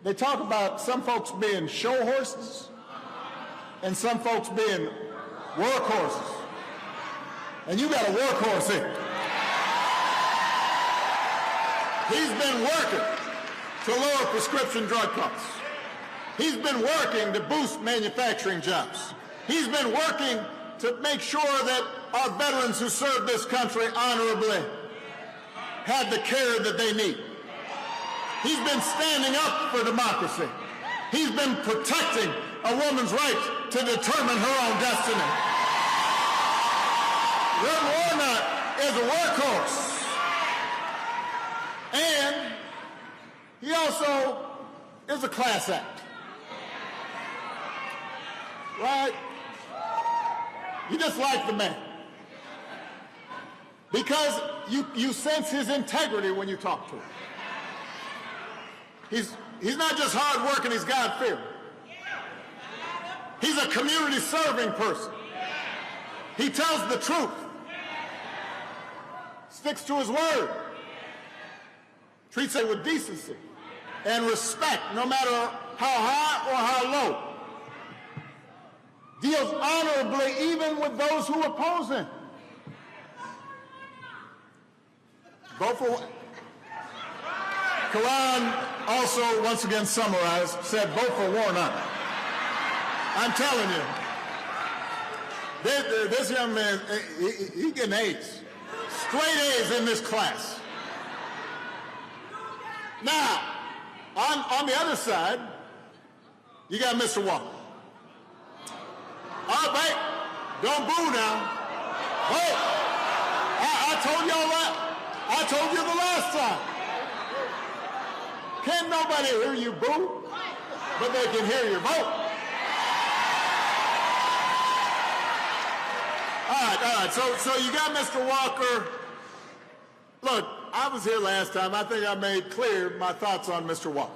they talk about some folks being show horses and some folks being workhorses. And you got a workhorse here. He's been working to lower prescription drug costs. He's been working to boost manufacturing jobs. He's been working to make sure that our veterans who serve this country honorably have the care that they need. He's been standing up for democracy. He's been protecting a woman's right to determine her own destiny. Reverend Warnock is a workhorse. And he also is a class act. Right? You just like the man. Because you sense his integrity when you talk to him. He's not just hard working, he's God-fearing. He's a community-serving person. He tells the truth. Sticks to his word. Treats it with decency and respect, no matter how high or how low. Deals honorably even with those who oppose him. Vote for... Quran also, once again summarized, said vote for Warnock. I'm telling you, this young man, he getting A's. Straight A's in this class. Now, on the other side, you got Mr. Walker. All right, don't boo now. Vote. I told y'all that. I told you the last time. Can't nobody hear you boo, but they can hear your vote. All right. So you got Mr. Walker. Look, I was here last time. I think I made clear my thoughts on Mr. Walker.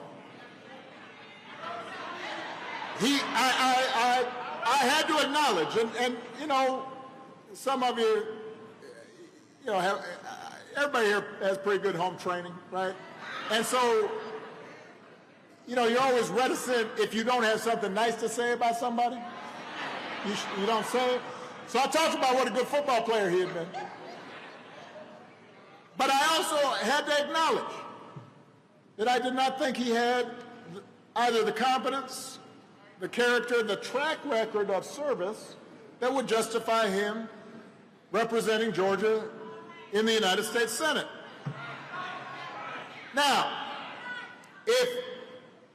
I had to acknowledge, and you know, some of you, you know, everybody here has pretty good home training, right? And so, you know, you're always reticent if you don't have something nice to say about somebody. You don't say it. So I talked about what a good football player he had been. But I also had to acknowledge that I did not think he had either the competence, the character, the track record of service that would justify him representing Georgia in the United States Senate. Now,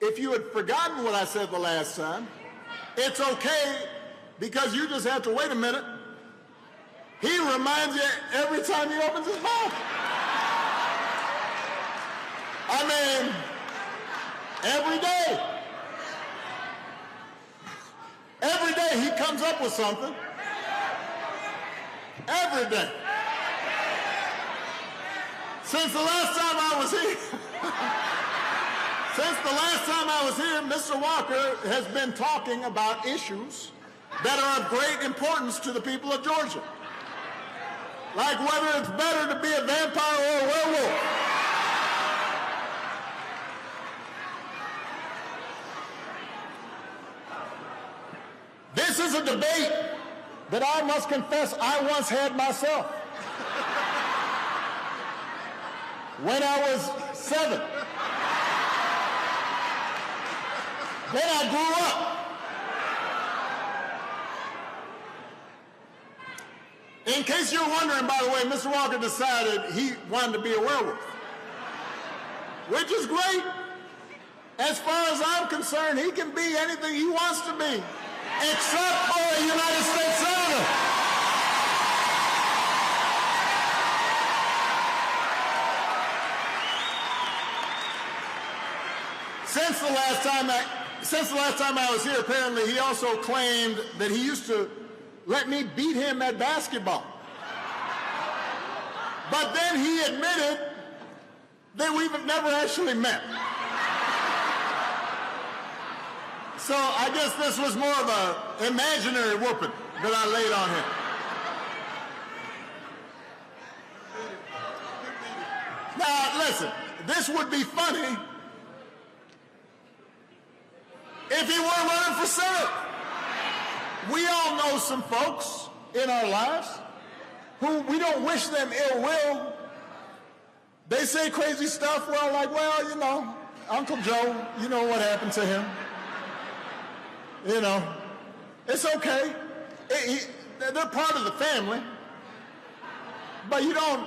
if you had forgotten what I said the last time, it's okay, because you just have to wait a minute. He reminds you every time he opens his mouth. I mean, every day. Every day he comes up with something. Every day. Since the last time I was here, Mr. Walker has been talking about issues that are of great importance to the people of Georgia. Like whether it's better to be a vampire or a werewolf. This is a debate that I must confess I once had myself. When I was 7. Then I grew up. In case you're wondering, by the way, Mr. Walker decided he wanted to be a werewolf, which is great. As far as I'm concerned, he can be anything he wants to be, except for a United States Senator. Since the last time I was here, apparently he also claimed that he used to let me beat him at basketball. But then he admitted that we've never actually met. So I guess this was more of an imaginary whooping that I laid on him. Now, listen, this would be funny if he weren't running for Senate. We all know some folks in our lives who we don't wish them ill will. They say crazy stuff. We're all like, well, you know, Uncle Joe, you know what happened to him. You know, it's okay. They're part of the family. But you don't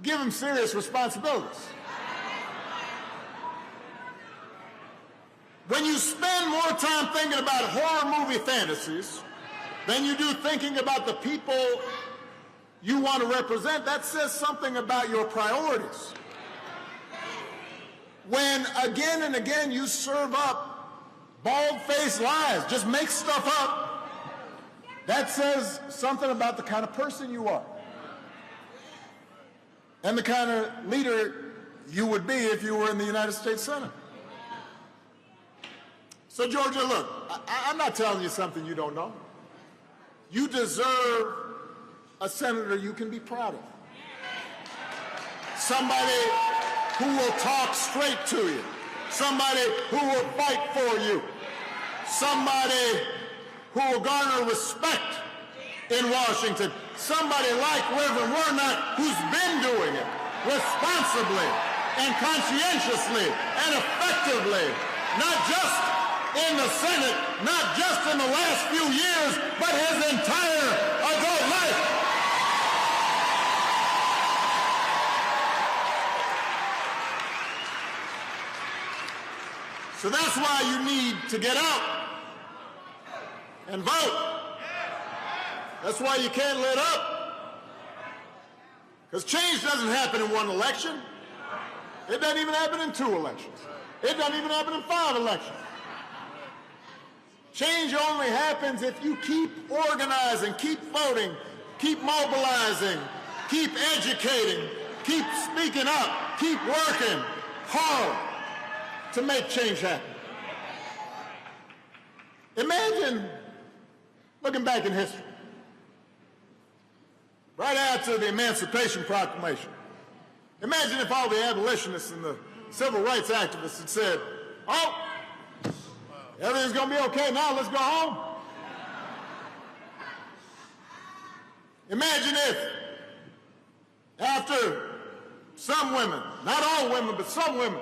give them serious responsibilities. When you spend more time thinking about horror movie fantasies than you do thinking about the people you want to represent, that says something about your priorities. When again and again you serve up bald-faced lies, just make stuff up, that says something about the kind of person you are and the kind of leader you would be if you were in the United States Senate. So, Georgia, look, I'm not telling you something you don't know. You deserve a senator you can be proud of. Somebody who will talk straight to you. Somebody who will fight for you. Somebody who will garner respect in Washington. Somebody like Reverend Warnock, who's been doing it responsibly and conscientiously and effectively, not just in the Senate, not just in the last few years, but his entire adult life. So that's why you need to get out and vote. That's why you can't let up. Because change doesn't happen in one election. It doesn't even happen in 2 elections. It doesn't even happen in 5 elections. Change only happens if you keep organizing, keep voting, keep mobilizing, keep educating, keep speaking up, keep working hard to make change happen. Imagine looking back in history, right after the Emancipation Proclamation. Imagine if all the abolitionists and the civil rights activists had said, oh, everything's going to be okay now, let's go home. Imagine if, after some women, not all women, but some women,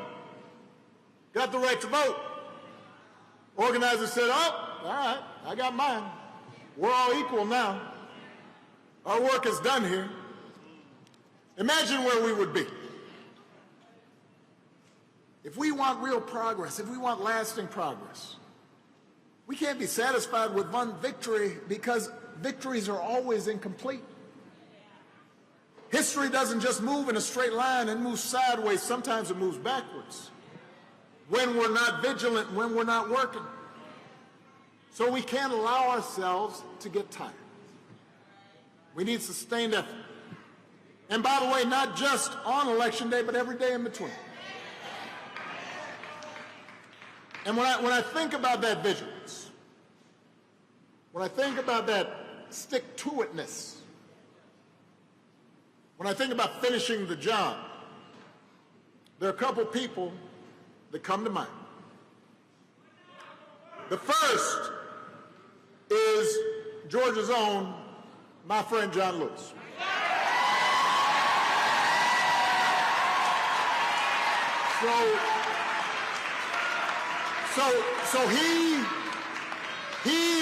got the right to vote, organizers said, oh, all right, I got mine. We're all equal now. Our work is done here. Imagine where we would be. If we want real progress, if we want lasting progress, we can't be satisfied with one victory because victories are always incomplete. History doesn't just move in a straight line and moves sideways. Sometimes it moves backwards when we're not vigilant, when we're not working. So we can't allow ourselves to get tired. We need sustained effort. And by the way, not just on Election Day, but every day in between. And when I think about that vigilance, when I think about that stick-to-itness, When I think about finishing the job, there are a couple people that come to mind. The first is Georgia's own, my friend John Lewis. So he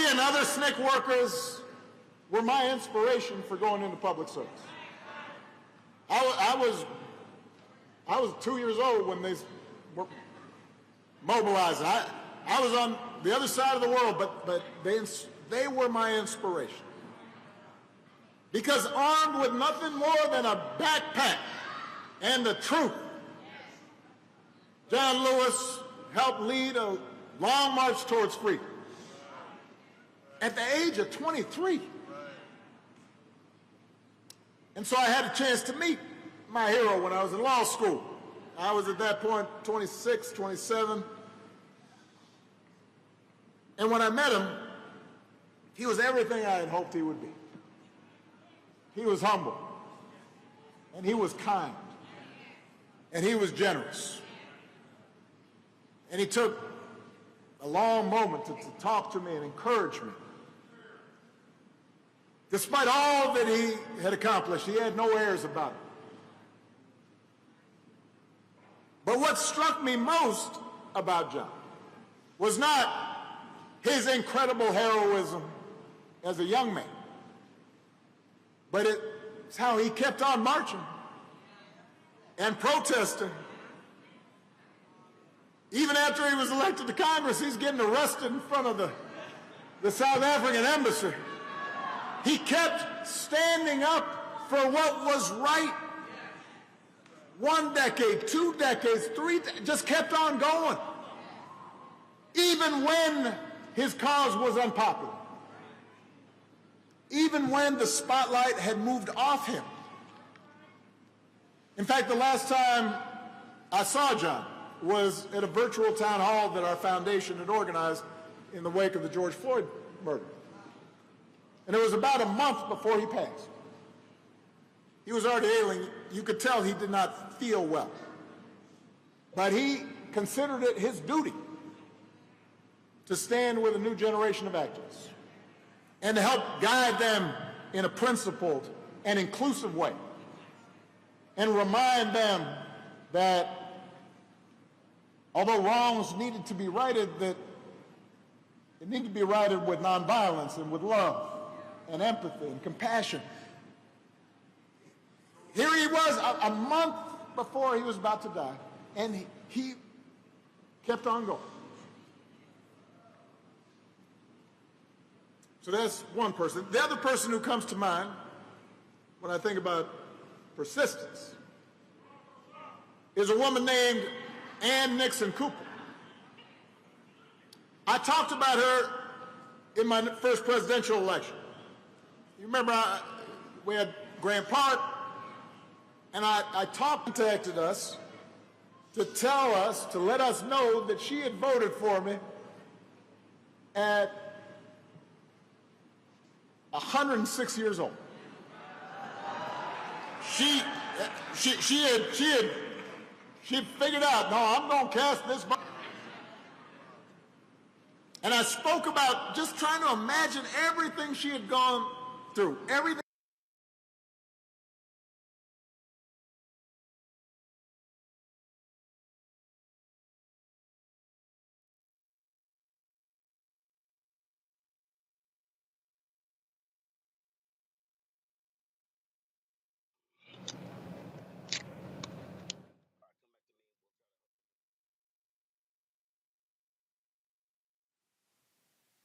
and other SNCC workers were my inspiration for going into public service. I was 2 years old when they were mobilizing. I was on the other side of the world, but they were my inspiration. Because armed with nothing more than a backpack and the truth, John Lewis helped lead a long march towards freedom. At the age of 23. And so I had a chance to meet my hero when I was in law school. I was at that point 26, 27. And when I met him, he was everything I had hoped he would be. He was humble, and he was kind, and he was generous. And he took a long moment to talk to me and encourage me. Despite all that he had accomplished, he had no airs about it. But what struck me most about John was not his incredible heroism as a young man, but it's how he kept on marching and protesting. Even after he was elected to Congress, he's getting arrested in front of the South African embassy. He kept standing up for what was right. 1 decade, 2 decades, 3, just kept on going. Even when his cause was unpopular. Even when the spotlight had moved off him. In fact, the last time I saw John was at a virtual town hall that our foundation had organized in the wake of the George Floyd murder. And it was about a month before he passed. He was already ailing. You could tell he did not feel well. But he considered it his duty to stand with a new generation of activists and to help guide them in a principled and inclusive way and remind them that although wrongs needed to be righted, that it needed to be righted with nonviolence and with love and empathy and compassion. Here he was a month before he was about to die, and he kept on going. So that's one person. The other person who comes to mind when I think about persistence is a woman named Ann Nixon Cooper. I talked about her in my first presidential election. You remember we had Grant Park, and I contacted us to tell us, to let us know that she had voted for me at 106 years old. She figured out, no, I'm going to cast this vote. And I spoke about just trying to imagine everything she had gone through, everything.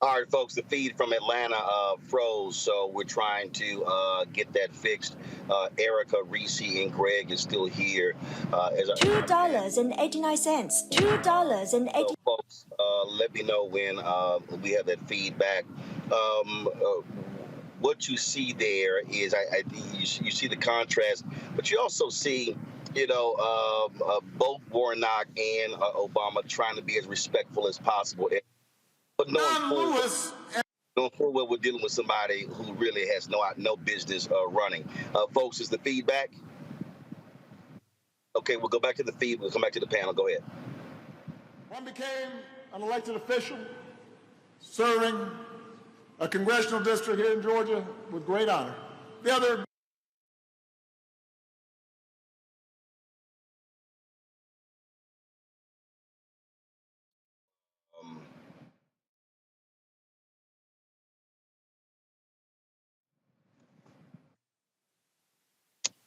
All right, folks, the feed from Atlanta froze, so we're trying to get that fixed. Erica, Reese, and Greg is still here. $2.89. $2.80. So, folks, let me know when we have that feedback. What you see there is you see the contrast, but you also see, both Warnock and Obama trying to be as respectful as possible. But knowing full well we're dealing with somebody who really has no business running. Folks, is the feedback? Okay, we'll go back to the feed. We'll come back to the panel. Go ahead. One became an elected official, serving a congressional district here in Georgia with great honor. The other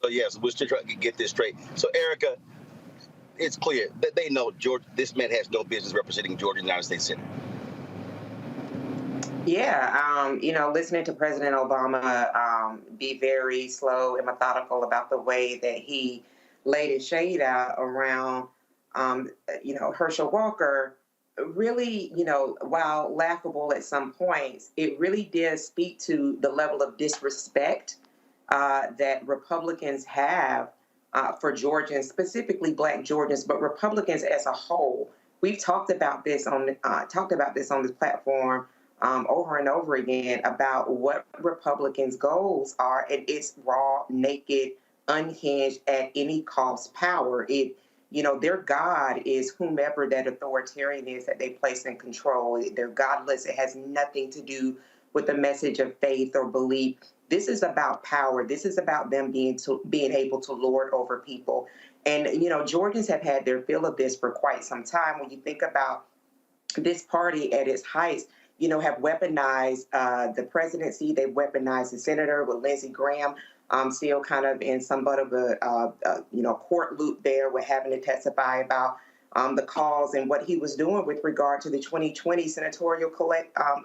So yes, we're still trying to get this straight. So Erica, it's clear that they know this man has no business representing Georgia United States Senate. Yeah, listening to President Obama be very slow and methodical about the way that he laid his shade out around, Herschel Walker, really, while laughable at some points, it really did speak to the level of disrespect that Republicans have for Georgians, specifically Black Georgians, but Republicans as a whole. We've talked about this on this platform over and over again about what Republicans' goals are, and it's raw, naked, unhinged, at any cost power. Their God is whomever that authoritarian is that they place in control. They're godless. It has nothing to do with the message of faith or belief. This is about power. This is about them being able to lord over people. And, Georgians have had their fill of this for quite some time. When you think about this party at its height, have weaponized the presidency. They've weaponized the senator with Lindsey Graham still kind of in somewhat of a court loop there with having to testify about the cause and what he was doing with regard to the 2020 senatorial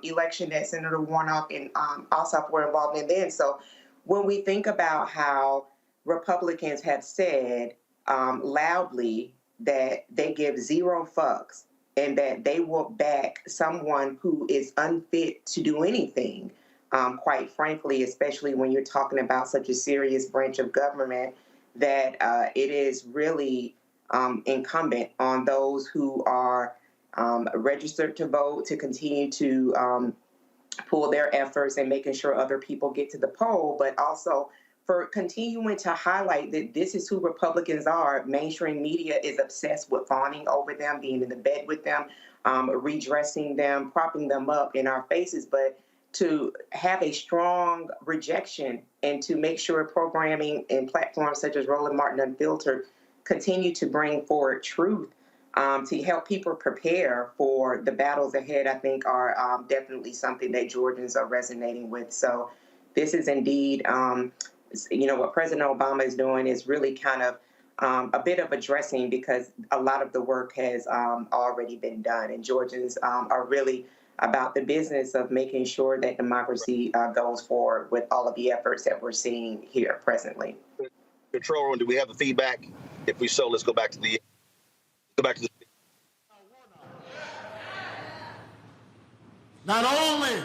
election that Senator Warnock and Ossoff were involved in then. So when we think about how Republicans have said loudly that they give zero fucks and that they will back someone who is unfit to do anything, quite frankly, especially when you're talking about such a serious branch of government, that it is really incumbent on those who are registered to vote to continue to pull their efforts and making sure other people get to the poll, but also for continuing to highlight that this is who Republicans are. Mainstream media is obsessed with fawning over them, being in the bed with them, redressing them, propping them up in our faces, but to have a strong rejection and to make sure programming and platforms such as Roland Martin Unfiltered continue to bring forward truth to help people prepare for the battles ahead, I think are definitely something that Georgians are resonating with. So this is indeed, what President Obama is doing is really kind of a bit of addressing, because a lot of the work has already been done, and Georgians are really about the business of making sure that democracy goes forward with all of the efforts that we're seeing here presently. Control room, do we have the feedback? If we so, let's go back to the. Not only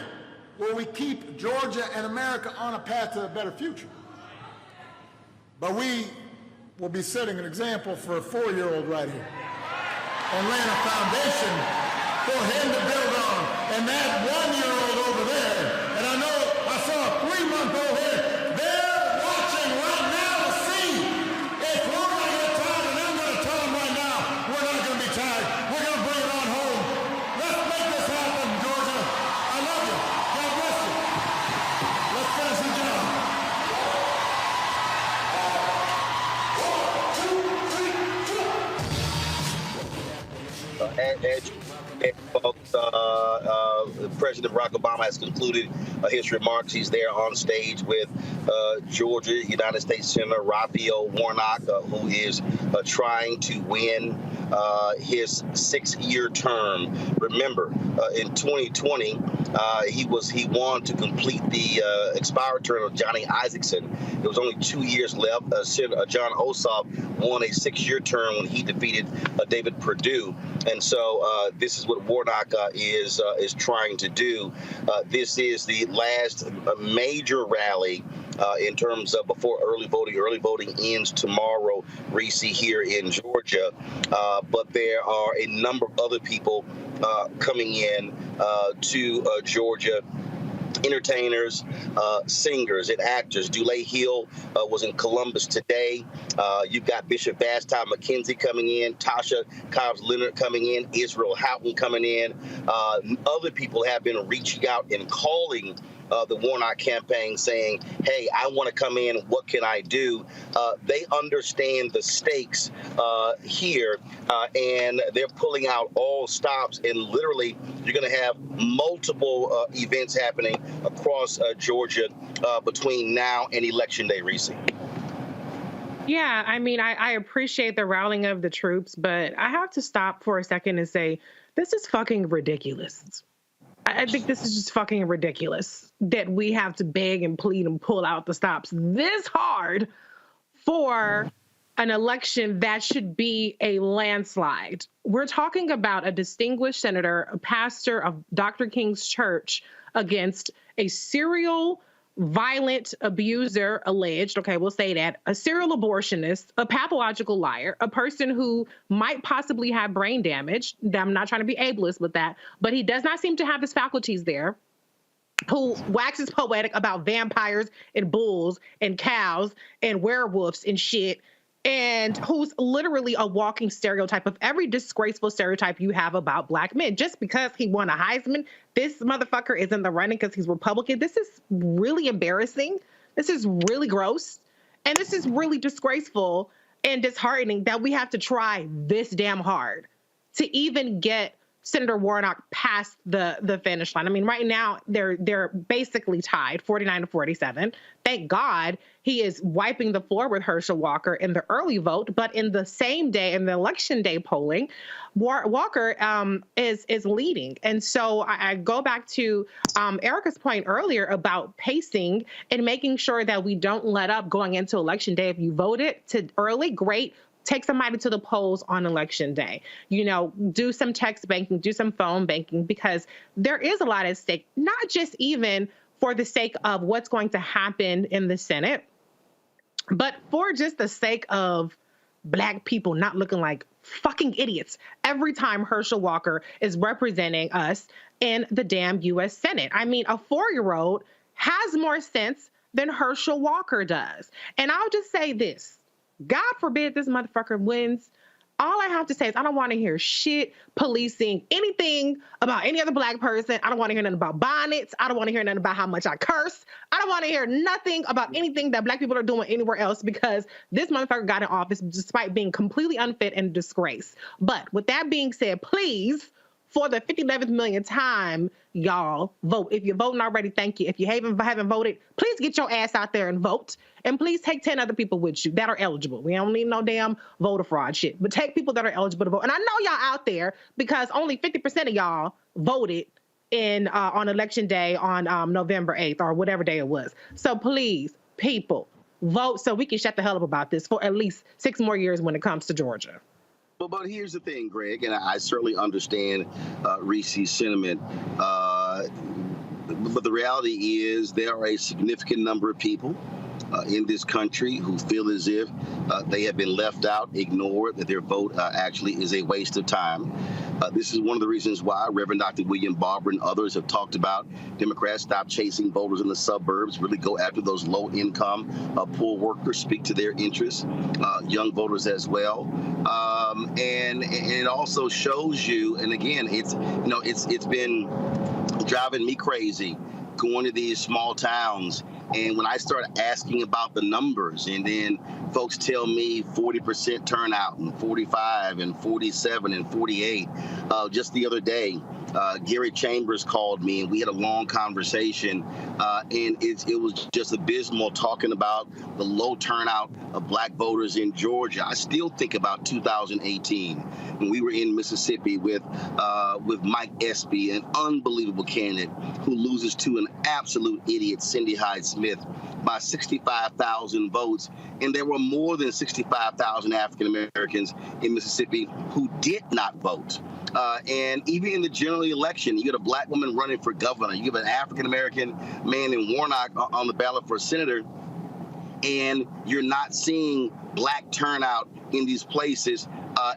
will we keep Georgia and America on a path to a better future, but we will be setting an example for a 4-year-old right here and laying a foundation for him to build on. And that 1-year-old over there, and I saw a 3-month-old here, they're watching right now to see if we're going to get tired, and I'm going to tell them right now, we're not going to be tired. We're going to bring it on home. Let's make this happen, Georgia. I love you. God bless you. Let's finish the job. President Barack Obama has concluded his remarks. He's there on stage with Georgia United States Senator Raphael Warnock, who is trying to win his 6-year term. Remember, in 2020, he won to complete the expired term of Johnny Isakson. There was only 2 years left. Senator John Ossoff won a 6-year term when he defeated David Perdue. And so this is what Warnock is trying to do. This is the last major rally in terms of before early voting. Early voting ends tomorrow, Reese, here in Georgia. But there are a number of other people coming in to Georgia entertainers, singers, and actors. Dulé Hill was in Columbus today. You've got Bishop Vashti McKenzie coming in, Tasha Cobbs Leonard coming in, Israel Houghton coming in. Other people have been reaching out and calling the Warnock campaign saying, hey, I want to come in. What can I do? They understand the stakes here, and they're pulling out all stops. And literally, you're going to have multiple events happening across Georgia between now and Election Day, Reese. Yeah, I mean, I appreciate the rallying of the troops, but I have to stop for a second and say, this is fucking ridiculous. I think this is just fucking ridiculous that we have to beg and plead and pull out the stops this hard for an election that should be a landslide. We're talking about a distinguished senator, a pastor of Dr. King's church, against a serial violent abuser, alleged, okay, we'll say that, a serial abortionist, a pathological liar, a person who might possibly have brain damage. I'm not trying to be ableist with that, but he does not seem to have his faculties there, who waxes poetic about vampires and bulls and cows and werewolves and shit, and who's literally a walking stereotype of every disgraceful stereotype you have about Black men. Just because he won a Heisman, this motherfucker is in the running because he's Republican. This is really embarrassing. This is really gross. And this is really disgraceful and disheartening that we have to try this damn hard to even get Senator Warnock past the finish line. I mean, right now they're basically tied, 49-47. Thank God he is wiping the floor with Herschel Walker in the early vote, but in the same day, in the election day polling, Walker is leading. And so I go back to Erica's point earlier about pacing and making sure that we don't let up going into election day. If you voted to early, great. Take somebody to the polls on election day. You know, do some text banking, do some phone banking, because there is a lot at stake, not just even for the sake of what's going to happen in the Senate, but for just the sake of Black people not looking like fucking idiots every time Herschel Walker is representing us in the damn U.S. Senate. I mean, a 4-year-old has more sense than Herschel Walker does. And I'll just say this. God forbid this motherfucker wins. All I have to say is I don't want to hear shit policing anything about any other Black person. I don't want to hear nothing about bonnets. I don't want to hear nothing about how much I curse. I don't want to hear nothing about anything that Black people are doing anywhere else, because this motherfucker got in office despite being completely unfit and disgraced. But with that being said, please, for the 57th millionth time, y'all, vote. If you're voting already, thank you. If you haven't voted, please get your ass out there and vote. And please take 10 other people with you that are eligible. We don't need no damn voter fraud shit. But take people that are eligible to vote. And I know y'all out there, because only 50% of y'all voted in on election day on November 8th or whatever day it was. So please, people, vote so we can shut the hell up about this for at least 6 more years when it comes to Georgia. But here's the thing, Greg, and I certainly understand Reese's sentiment. But the reality is there are a significant number of people in this country who feel as if they have been left out, ignored, that their vote actually is a waste of time. This is one of the reasons why Reverend Dr. William Barber and others have talked about Democrats stop chasing voters in the suburbs, really go after those low-income, poor workers, speak to their interests, young voters as well. And it also shows you, and again, it's been driving me crazy going to these small towns. And when I start asking about the numbers, and then folks tell me 40% turnout and 45 and 47 and 48. Just the other day, Gary Chambers called me and we had a long conversation. And it was just abysmal talking about the low turnout of Black voters in Georgia. I still think about 2018 when we were in Mississippi with Mike Espy, an unbelievable candidate who loses to an absolute idiot, Cindy Hyde-Smith, by 65,000 votes. And there were more than 65,000 African Americans in Mississippi who did not vote. And even in the general election, you get a Black woman running for governor, you have an African American man in Warnock on the ballot for senator, and you're not seeing Black turnout in these places.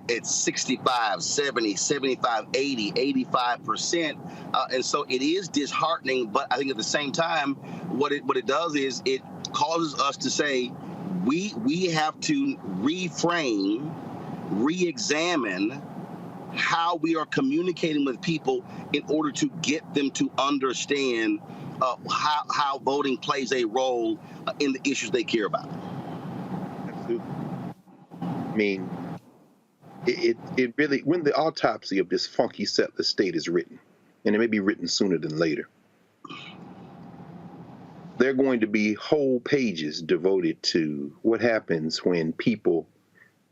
at 65, 70, 75, 80, 85%. And so it is disheartening, but I think at the same time, what it does is it causes us to say, we have to reframe, re-examine how we are communicating with people in order to get them to understand how voting plays a role in the issues they care about. Absolutely. I mean, it really, when the autopsy of this funky settler state is written, and it may be written sooner than later, there are going to be whole pages devoted to what happens when people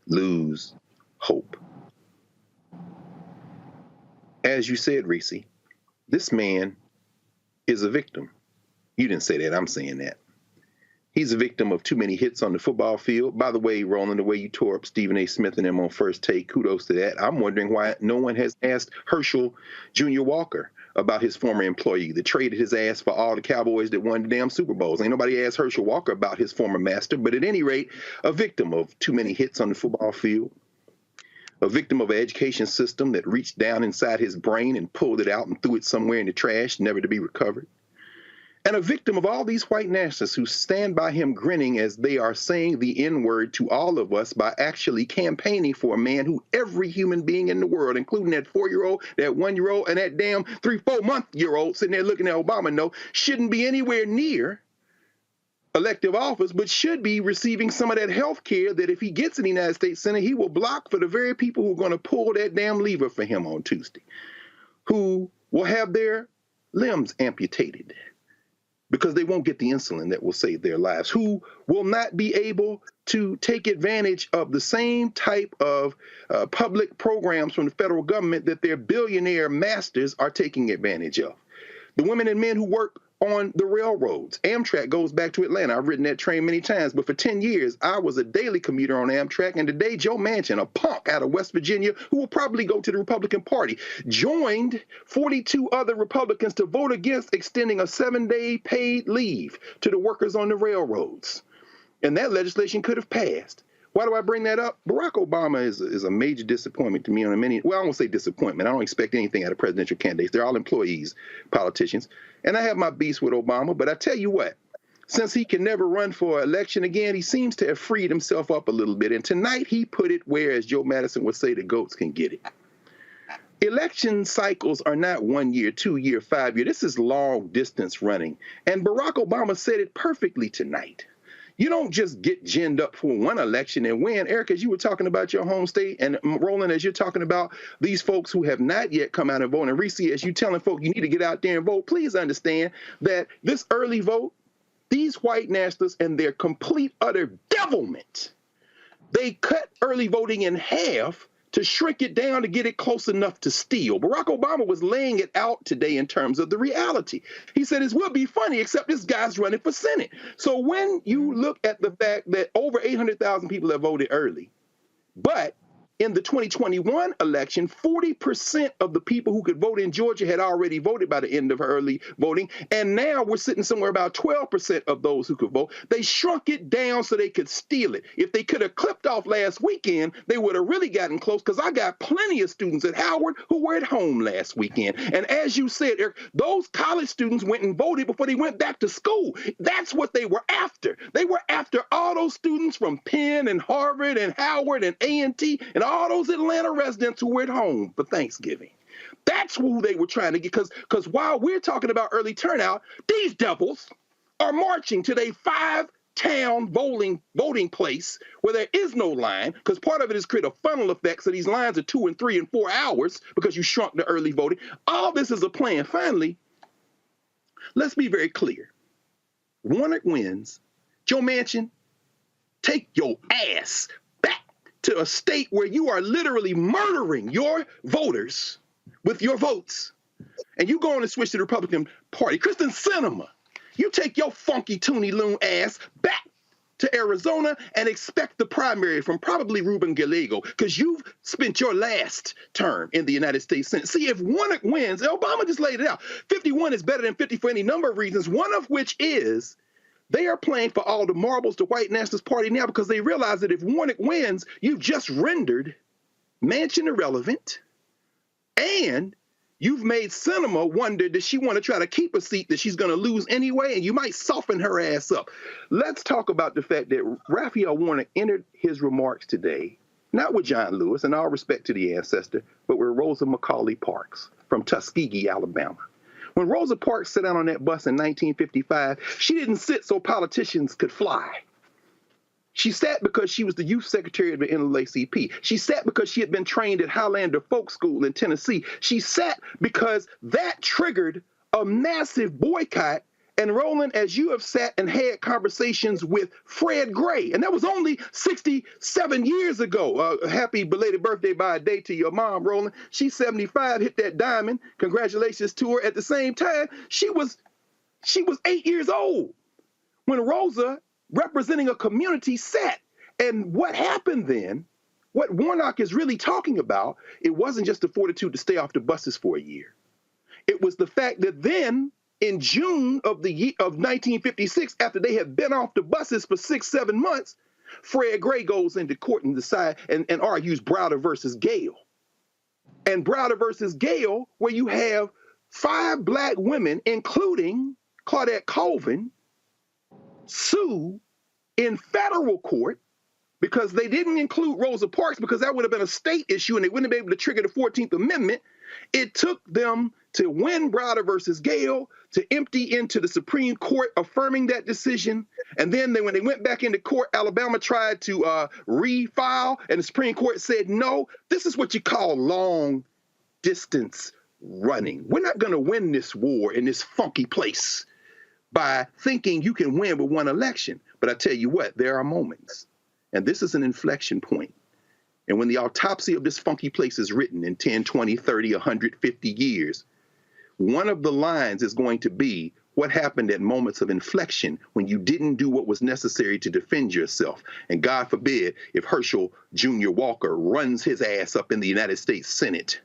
lose hope. As you said, Reese, this man is a victim. You didn't say that, I'm saying that. He's a victim of too many hits on the football field. By the way, Roland, the way you tore up Stephen A. Smith and them on First Take, kudos to that. I'm wondering why no one has asked Herschel Jr. Walker about his former employee that traded his ass for all the Cowboys that won the damn Super Bowls. Ain't nobody asked Herschel Walker about his former master, but at any rate, a victim of too many hits on the football field, a victim of an education system that reached down inside his brain and pulled it out and threw it somewhere in the trash, never to be recovered. And a victim of all these white nationalists who stand by him grinning as they are saying the N-word to all of us by actually campaigning for a man who every human being in the world, including that 4-year-old, that 1-year-old, and that damn 3-4-month-year-old sitting there looking at Obama, know shouldn't be anywhere near elective office, but should be receiving some of that health care that if he gets in the United States Senate, he will block for the very people who are going to pull that damn lever for him on Tuesday, who will have their limbs amputated because they won't get the insulin that will save their lives, who will not be able to take advantage of the same type of public programs from the federal government that their billionaire masters are taking advantage of. The women and men who work on the railroads. Amtrak goes back to Atlanta. I've ridden that train many times, but for 10 years, I was a daily commuter on Amtrak, and today Joe Manchin, a punk out of West Virginia, who will probably go to the Republican Party, joined 42 other Republicans to vote against extending a 7-day paid leave to the workers on the railroads. And that legislation could have passed. Why do I bring that up? Barack Obama is a major disappointment to me on many, well, I won't say disappointment. I don't expect anything out of presidential candidates. They're all employees, politicians. And I have my beefs with Obama, but I tell you what, since he can never run for election again, he seems to have freed himself up a little bit. And tonight he put it where, as Joe Madison would say, the goats can get it. Election cycles are not 1 year, 2 year, 5 year. This is long distance running. And Barack Obama said it perfectly tonight. You don't just get ginned up for one election and win. Eric, as you were talking about your home state, and Roland, as you're talking about these folks who have not yet come out and voted, and Reese, as you telling folks you need to get out there and vote, please understand that this early vote, these white nationalists and their complete utter devilment, they cut early voting in half to shrink it down to get it close enough to steal. Barack Obama was laying it out today in terms of the reality. He said, it will be funny, except this guy's running for Senate. So when you look at the fact that over 800,000 people have voted early, but in the 2021 election, 40% of the people who could vote in Georgia had already voted by the end of early voting. And now we're sitting somewhere about 12% of those who could vote. They shrunk it down so they could steal it. If they could have clipped off last weekend, they would have really gotten close, because I got plenty of students at Howard who were at home last weekend. And as you said, Eric, those college students went and voted before they went back to school. That's what they were after. They were after all those students from Penn and Harvard and Howard and A&T and all those Atlanta residents who were at home for Thanksgiving. That's who they were trying to get, because while we're talking about early turnout, these devils are marching to their 5-town voting place where there is no line, because part of it is create a funnel effect, so these lines are 2 and 3 and 4 hours because you shrunk the early voting. All this is a plan. Finally, let's be very clear. Warnock wins. Joe Manchin, take your ass back to a state where you are literally murdering your voters with your votes, and you go on and switch to the Republican Party. Kristen Sinema, you take your funky Toonie Loon ass back to Arizona and expect the primary from probably Ruben Gallego, because you've spent your last term in the United States Senate. See, if Warnock wins, Obama just laid it out. 51 is better than 50 for any number of reasons, one of which is they are playing for all the marbles to White Nationalist Party now, because they realize that if Warnock wins, you've just rendered Manchin irrelevant, and you've made Sinema wonder, does she want to try to keep a seat that she's going to lose anyway, and you might soften her ass up. Let's talk about the fact that Raphael Warnock entered his remarks today, not with John Lewis, and all respect to the ancestor, but with Rosa Macaulay Parks from Tuskegee, Alabama. When Rosa Parks sat down on that bus in 1955, she didn't sit so politicians could fly. She sat because she was the youth secretary of the NAACP. She sat because she had been trained at Highlander Folk School in Tennessee. She sat because that triggered a massive boycott. And Roland, as you have sat and had conversations with Fred Gray, and that was only 67 years ago. Happy belated birthday by a day to your mom, Roland. She's 75, hit that diamond. Congratulations to her. At the same time, she was 8 years old when Rosa, representing a community, sat. And what happened then, what Warnock is really talking about, it wasn't just the fortitude to stay off the buses for a year. It was the fact that then, in June of 1956, after they had been off the buses for 6-7 months, Fred Gray goes into court and and argues Browder versus Gale. And Browder versus Gale, where you have 5 black women, including Claudette Colvin, sue in federal court because they didn't include Rosa Parks because that would have been a state issue and they wouldn't have been able to trigger the 14th Amendment. It took them to win Browder versus Gale, to empty into the Supreme Court affirming that decision. And then when they went back into court, Alabama tried to refile, and the Supreme Court said, no, this is what you call long distance running. We're not going to win this war in this funky place by thinking you can win with one election. But I tell you what, there are moments, and this is an inflection point. And when the autopsy of this funky place is written in 10, 20, 30, 150 years, one of the lines is going to be what happened at moments of inflection when you didn't do what was necessary to defend yourself. And God forbid if Herschel Jr. Walker runs his ass up in the United States Senate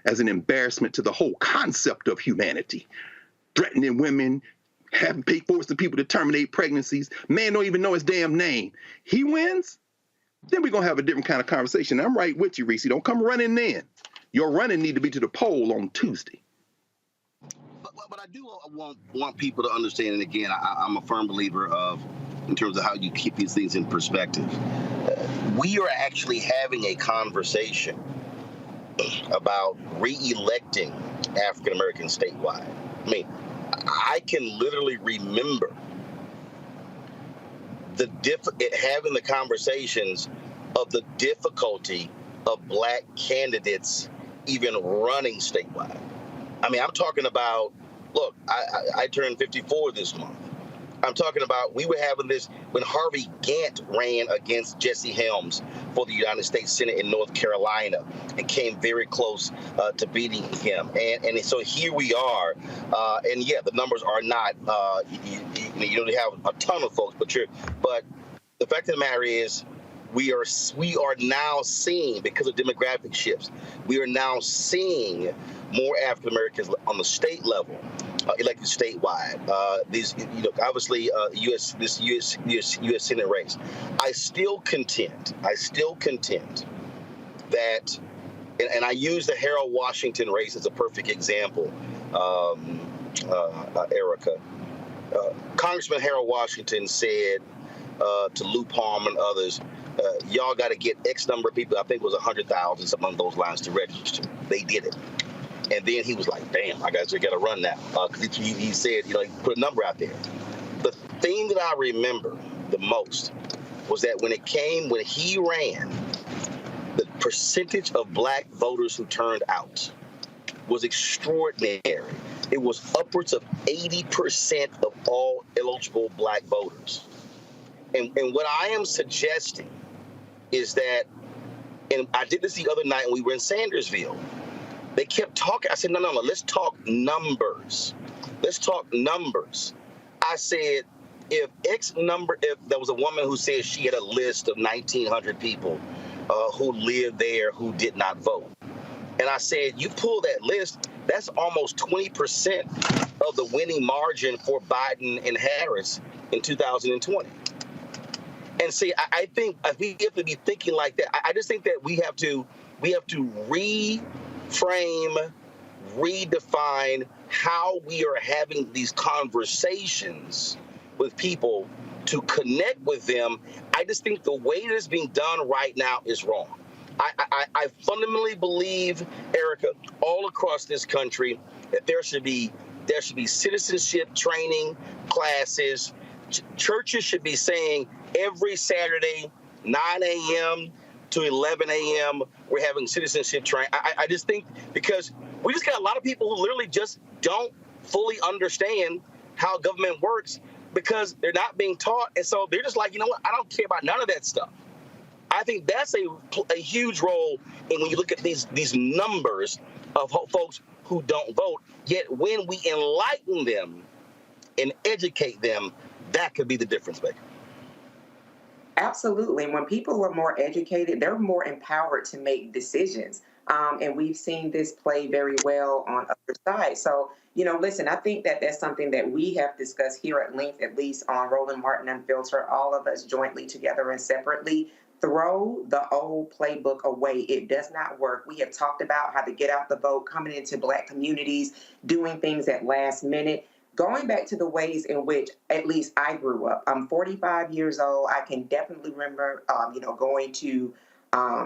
as an embarrassment to the whole concept of humanity, threatening women, forcing people to terminate pregnancies. Man don't even know his damn name. He wins, then we're going to have a different kind of conversation. I'm right with you, Reese. Don't come running then. Your running need to be to the poll on Tuesday. But I do want people to understand, and again, I'm a firm believer of, in terms of how you keep these things in perspective, we are actually having a conversation about re-electing African Americans statewide. I mean, I can literally remember having the conversations of the difficulty of black candidates even running statewide. I mean, I'm talking about, look, I turned 54 this month. I'm talking about, we were having this when Harvey Gantt ran against Jesse Helms for the United States Senate in North Carolina and came very close to beating him. And so here we are. And yeah, the numbers are not, you don't have a ton of folks, but the fact of the matter is, we are now seeing, because of demographic shifts, we are now seeing more African Americans on the state level elected statewide. These, obviously, U.S. Senate race. I still contend that, and I use the Harold Washington race as a perfect example, Erica. Congressman Harold Washington said to Lou Palmer and others, y'all got to get X number of people, I think it was 100,000, something along those lines, to register. They did it. And then he was like, damn, I got to run now. He said, he put a number out there. The thing that I remember the most was that when he ran, the percentage of black voters who turned out was extraordinary. It was upwards of 80% of all eligible black voters. And what I am suggesting is that, and I did this the other night when we were in Sandersville, they kept talking. I said, no, let's talk numbers. Let's talk numbers. I said, if there was a woman who said she had a list of 1,900 people who lived there who did not vote. And I said, you pull that list, that's almost 20% of the winning margin for Biden and Harris in 2020. And see, I think we have to be thinking like that. I just think that we have to We have to reframe, redefine how we are having these conversations with people to connect with them. I just think the way it is being done right now is wrong. I fundamentally believe, Erica, all across this country, that there should be citizenship training classes. Churches should be saying every Saturday, 9 a.m. to 11 a.m., we're having citizenship training. I just think because we just got a lot of people who literally just don't fully understand how government works because they're not being taught. And so they're just like, you know what, I don't care about none of that stuff. I think that's a huge role in when you look at these numbers of folks who don't vote. Yet when we enlighten them and educate them, that could be the difference maker. Absolutely. When people are more educated, they're more empowered to make decisions. And we've seen this play very well on other sides. So, listen, I think that that's something that we have discussed here at length, at least on Roland Martin Unfiltered, all of us jointly together and separately. Throw the old playbook away. It does not work. We have talked about how to get out the vote, coming into Black communities, doing things at last minute. Going back to the ways in which at least I grew up. I'm 45 years old. I can definitely remember, going to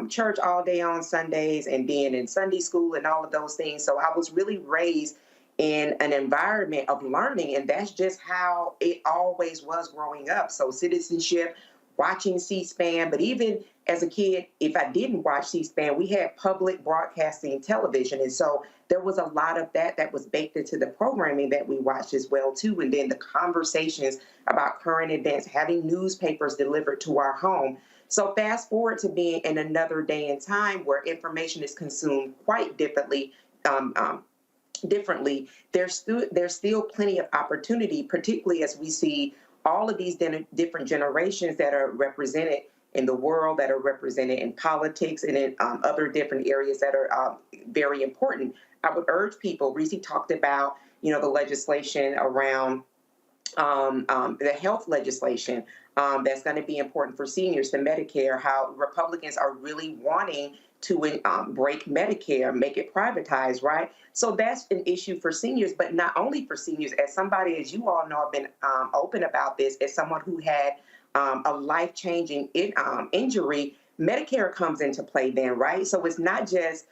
church all day on Sundays and being in Sunday school and all of those things. So I was really raised in an environment of learning, and that's just how it always was growing up. So citizenship, watching C-SPAN, but even as a kid, if I didn't watch C-SPAN, we had public broadcasting television. And so there was a lot of that was baked into the programming that we watched as well, too. And then the conversations about current events, having newspapers delivered to our home. So fast forward to being in another day and time where information is consumed quite differently. There's still plenty of opportunity, particularly as we see all of these different generations that are represented in the world, that are represented in politics and in other different areas that are very important. I would urge people, Reese talked about, the legislation around the health legislation that's going to be important for seniors, the Medicare, how Republicans are really wanting to break Medicare, make it privatized, right? So that's an issue for seniors, but not only for seniors. As somebody, as you all know, I've been open about this, as someone who had a life-changing injury, Medicare comes into play then, right? So it's not just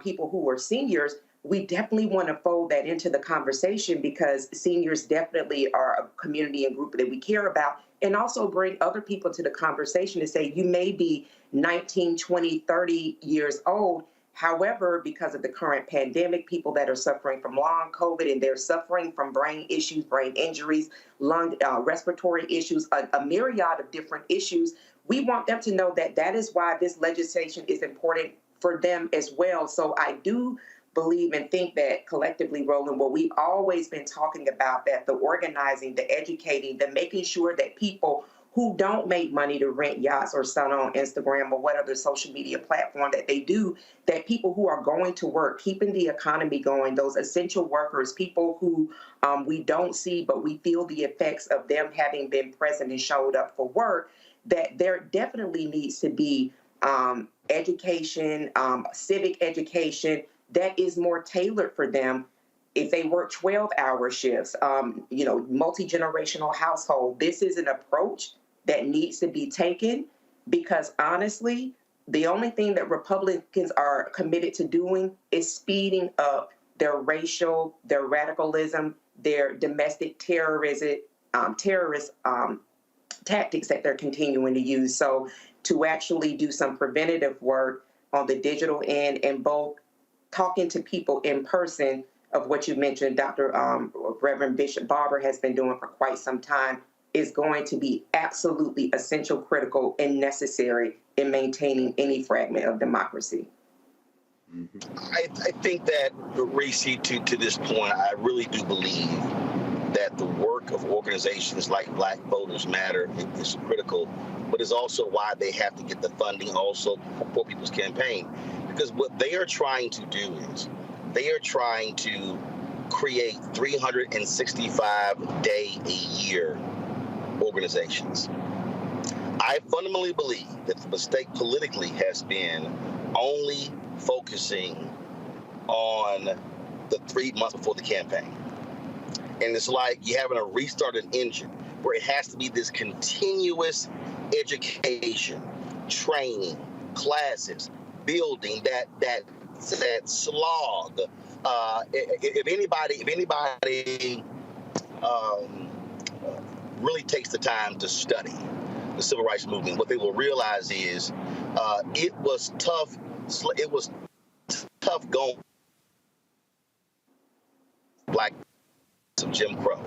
people who are seniors. We definitely want to fold that into the conversation because seniors definitely are a community and group that we care about, and also bring other people to the conversation to say, you may be 19, 20, 30 years old. However, because of the current pandemic, people that are suffering from long COVID and they're suffering from brain issues, brain injuries, lung, respiratory issues, a myriad of different issues, we want them to know that that is why this legislation is important for them as well. So I do believe and think that collectively, Roland, what we've always been talking about, that the organizing, the educating, the making sure that people who don't make money to rent yachts or sun on Instagram or what other social media platform that they do, that people who are going to work, keeping the economy going, those essential workers, people who we don't see, but we feel the effects of them having been present and showed up for work, that there definitely needs to be education, civic education that is more tailored for them. If they work 12-hour shifts, multi-generational household, this is an approach that needs to be taken because honestly, the only thing that Republicans are committed to doing is speeding up their racial, their radicalism, their domestic terrorist tactics that they're continuing to use. So to actually do some preventative work on the digital end and both talking to people in person of what you mentioned, Dr. Reverend Bishop Barber has been doing for quite some time, is going to be absolutely essential, critical, and necessary in maintaining any fragment of democracy. I think that, Reese, to this point, I really do believe that the work of organizations like Black Voters Matter is critical, but is also why they have to get the funding also for people's campaign. Because what they are trying to do is they are trying to create 365-day-a-year organizations. I fundamentally believe that the mistake politically has been only focusing on the 3 months before the campaign. And it's like you're having a restarted engine where it has to be this continuous education, training, classes, building that slog. If anybody really takes the time to study the civil rights movement, what they will realize is it was tough. It was tough going black some Jim Crow.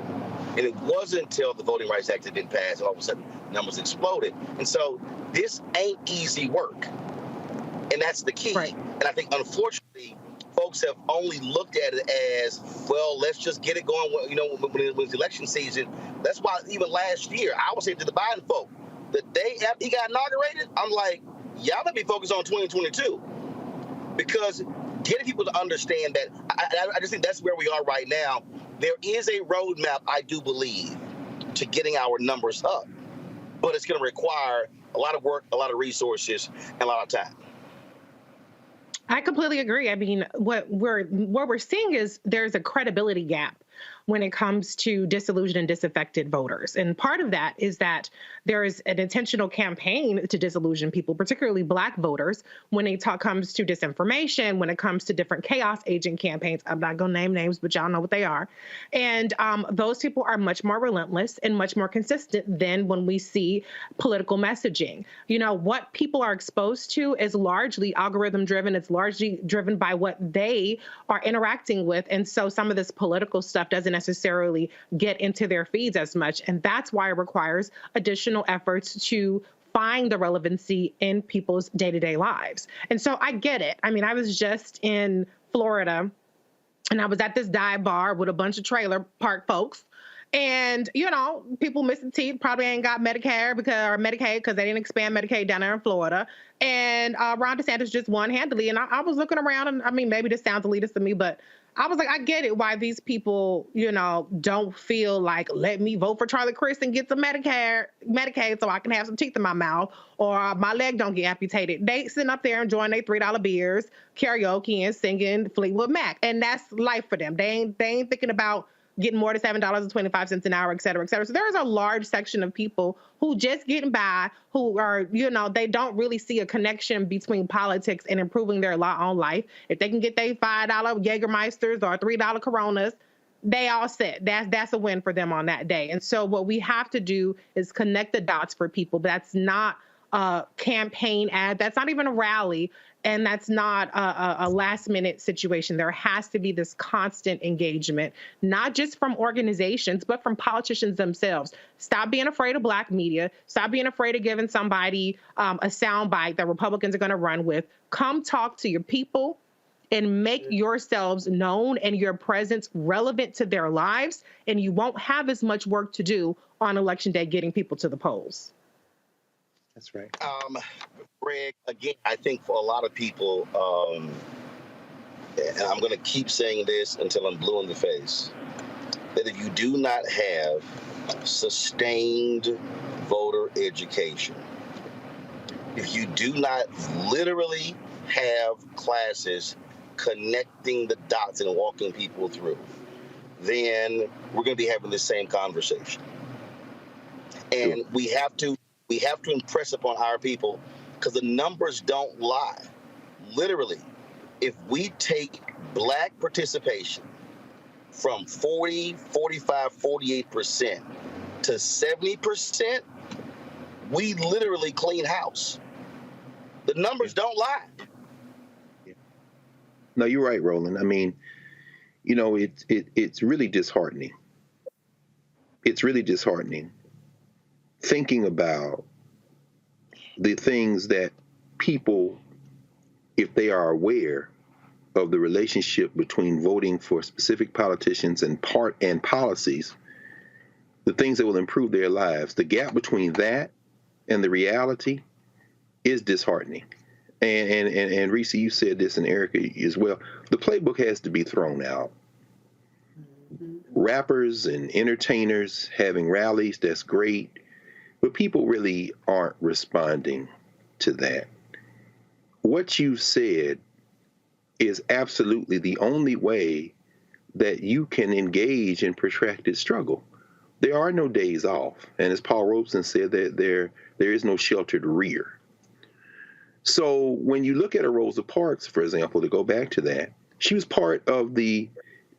And it wasn't until the Voting Rights Act had been passed and all of a sudden numbers exploded. And so this ain't easy work. And that's the key. Right. And I think, unfortunately, folks have only looked at it as, well, let's just get it going. You know, when it was election season, that's why even last year, I was saying to the Biden folk, the day after he got inaugurated, I'm like, y'all better be focused on 2022. Because getting people to understand that, I just think that's where we are right now. There is a roadmap, I do believe, to getting our numbers up. But it's going to require a lot of work, a lot of resources, and a lot of time. I completely agree. I mean, what we're seeing is there's a credibility gap when it comes to disillusioned and disaffected voters. And part of that is that there is an intentional campaign to disillusion people, particularly Black voters, when it comes to disinformation, when it comes to different chaos agent campaigns. I'm not going to name names, but y'all know what they are. And those people are much more relentless and much more consistent than when we see political messaging. You know, what people are exposed to is largely algorithm driven. It's largely driven by what they are interacting with. And so some of this political stuff doesn't necessarily get into their feeds as much. And that's why it requires additional efforts to find the relevancy in people's day-to-day lives. And so I get it. I mean, I was just in Florida and I was at this dive bar with a bunch of trailer park folks. And, you know, people missing teeth probably ain't got Medicare or Medicaid because they didn't expand Medicaid down there in Florida. And Ron DeSantis just won handily. And I was looking around, and I mean, maybe this sounds elitist to me, but I was like, I get it why these people, you know, don't feel like, let me vote for Charlie Crist and get some Medicaid so I can have some teeth in my mouth, or my leg don't get amputated. They sitting up there enjoying their $3 beers, karaoke, and singing Fleetwood Mac. And that's life for them. They ain't thinking about getting more than $7.25 an hour, et cetera, et cetera. So there's a large section of people who just getting by, who are, you know, they don't really see a connection between politics and improving their own life. If they can get their $5 Jägermeisters or $3 Coronas, they all set. That's a win for them on that day. And so what we have to do is connect the dots for people. That's not a campaign ad. That's not even a rally. And that's not a last minute situation. There has to be this constant engagement, not just from organizations, but from politicians themselves. Stop being afraid of Black media. Stop being afraid of giving somebody a soundbite that Republicans are going to run with. Come talk to your people and make yourselves known and your presence relevant to their lives. And you won't have as much work to do on Election Day getting people to the polls. That's right. Greg, again, I think for a lot of people, and I'm going to keep saying this until I'm blue in the face, that if you do not have sustained voter education, if you do not literally have classes connecting the dots and walking people through, then we're going to be having this same conversation. And we have to impress upon our people, because the numbers don't lie. Literally, if we take Black participation from 40, 45, 48% to 70%, we literally clean house. The numbers don't lie. No, you're right, Roland. I mean, you know, it's really disheartening. It's really disheartening thinking about the things that people, if they are aware of the relationship between voting for specific politicians and policies, the things that will improve their lives, the gap between that and the reality is disheartening. And Reese, you said this, and Erica as well. The playbook has to be thrown out. Rappers and entertainers having rallies, that's great. But people really aren't responding to that. What you said is absolutely the only way that you can engage in protracted struggle. There are no days off. And as Paul Robeson said, that there is no sheltered rear. So when you look at a Rosa Parks, for example, to go back to that, she was part of the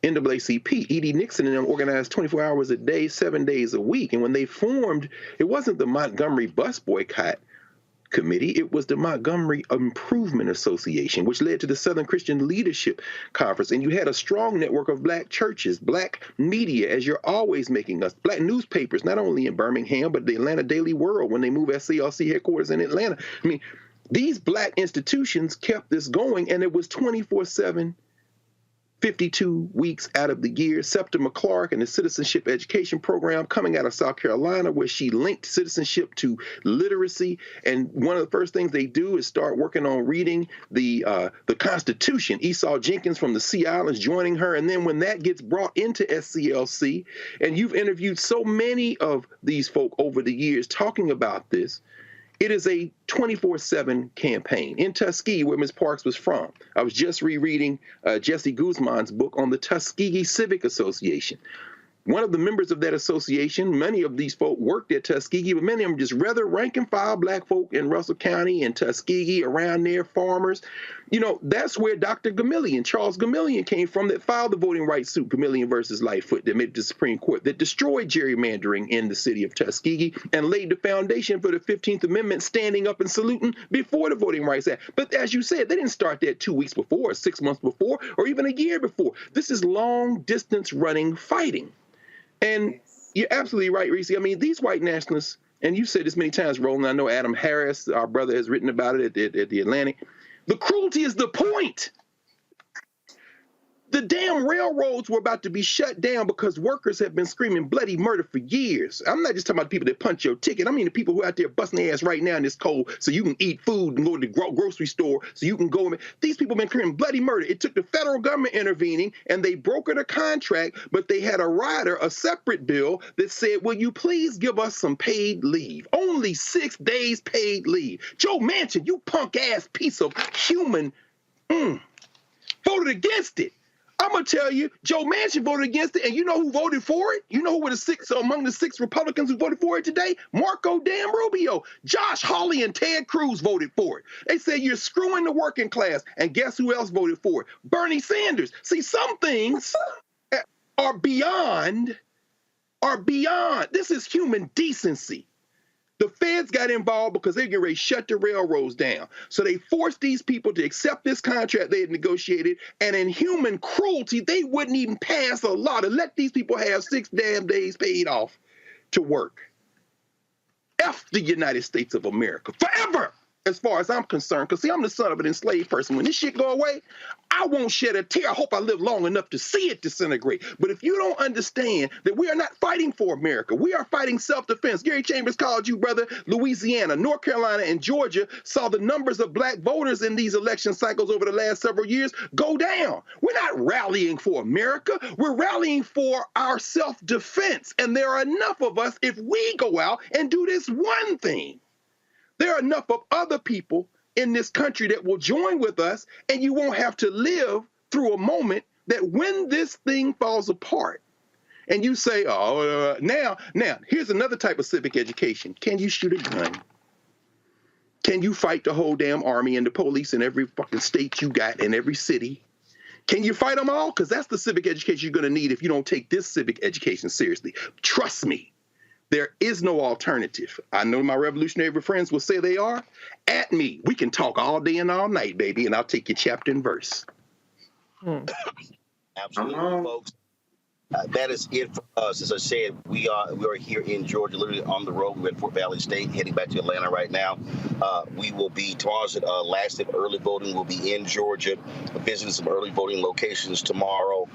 NAACP. E.D. Nixon and them organized 24 hours a day, 7 days a week. And when they formed, it wasn't the Montgomery Bus Boycott Committee, it was the Montgomery Improvement Association, which led to the Southern Christian Leadership Conference. And you had a strong network of black churches, black media, as you're always making us, black newspapers, not only in Birmingham, but the Atlanta Daily World when they moved SCLC headquarters in Atlanta. I mean, these black institutions kept this going, and it was 24/7, 52 weeks out of the year. Septima Clark and the Citizenship Education Program coming out of South Carolina, where she linked citizenship to literacy. And one of the first things they do is start working on reading the Constitution. Esau Jenkins from the Sea Islands joining her. And then when that gets brought into SCLC, and you've interviewed so many of these folk over the years talking about this, it is a 24/7 campaign. In Tuskegee, where Ms. Parks was from, I was just rereading Jesse Guzman's book on the Tuskegee Civic Association. One of the members of that association, many of these folk worked at Tuskegee, but many of them just rather rank and file black folk in Russell County and Tuskegee, around there, farmers. You know, that's where Dr. Gamillion, Charles Gamillion, came from, that filed the voting rights suit, Gamillion versus Lightfoot, that made it to the Supreme Court, that destroyed gerrymandering in the city of Tuskegee and laid the foundation for the 15th Amendment, standing up and saluting before the Voting Rights Act. But as you said, they didn't start that 2 weeks before, or 6 months before, or even a year before. This is long-distance running fighting. And you're absolutely right, Reese. I mean, these white nationalists, and you've said this many times, Roland, I know Adam Harris, our brother, has written about it at the Atlantic. The cruelty is the point. The damn railroads were about to be shut down because workers have been screaming bloody murder for years. I'm not just talking about the people that punch your ticket. I mean the people who are out there busting their ass right now in this cold so you can eat food and go to the grocery store so you can go. These people have been screaming bloody murder. It took the federal government intervening, and they brokered a contract, but they had a rider, a separate bill that said, will you please give us some paid leave? Only 6 days paid leave. Joe Manchin, you punk-ass piece of human, voted against it. I'm going to tell you, Joe Manchin voted against it, and you know who voted for it? You know who were among the 6 Republicans who voted for it today? Marco Dan Rubio, Josh Hawley, and Ted Cruz voted for it. They said you're screwing the working class, and guess who else voted for it? Bernie Sanders. See, some things are beyond. This is human decency. The feds got involved because they get ready to shut the railroads down. So they forced these people to accept this contract they had negotiated, and in human cruelty, they wouldn't even pass a law to let these people have 6 damn days paid off to work. F the United States of America forever, as far as I'm concerned, because see, I'm the son of an enslaved person. When this shit go away, I won't shed a tear. I hope I live long enough to see it disintegrate. But if you don't understand that we are not fighting for America, we are fighting self-defense. Gary Chambers called you, brother. Louisiana, North Carolina, and Georgia saw the numbers of black voters in these election cycles over the last several years go down. We're not rallying for America. We're rallying for our self-defense. And there are enough of us, if we go out and do this one thing, there are enough of other people in this country that will join with us, and you won't have to live through a moment that when this thing falls apart and you say, now, here's another type of civic education. Can you shoot a gun? Can you fight the whole damn army and the police in every fucking state you got in every city? Can you fight them all? Because that's the civic education you're going to need if you don't take this civic education seriously. Trust me. There is no alternative. I know my revolutionary friends will say they are. At me. We can talk all day and all night, baby, and I'll take you chapter and verse. Absolutely, folks. That is it for us. As I said, we are here in Georgia, literally on the road. We're at Fort Valley State, heading back to Atlanta right now. We will be, tomorrow's last day of early voting. We'll be in Georgia, visiting some early voting locations tomorrow.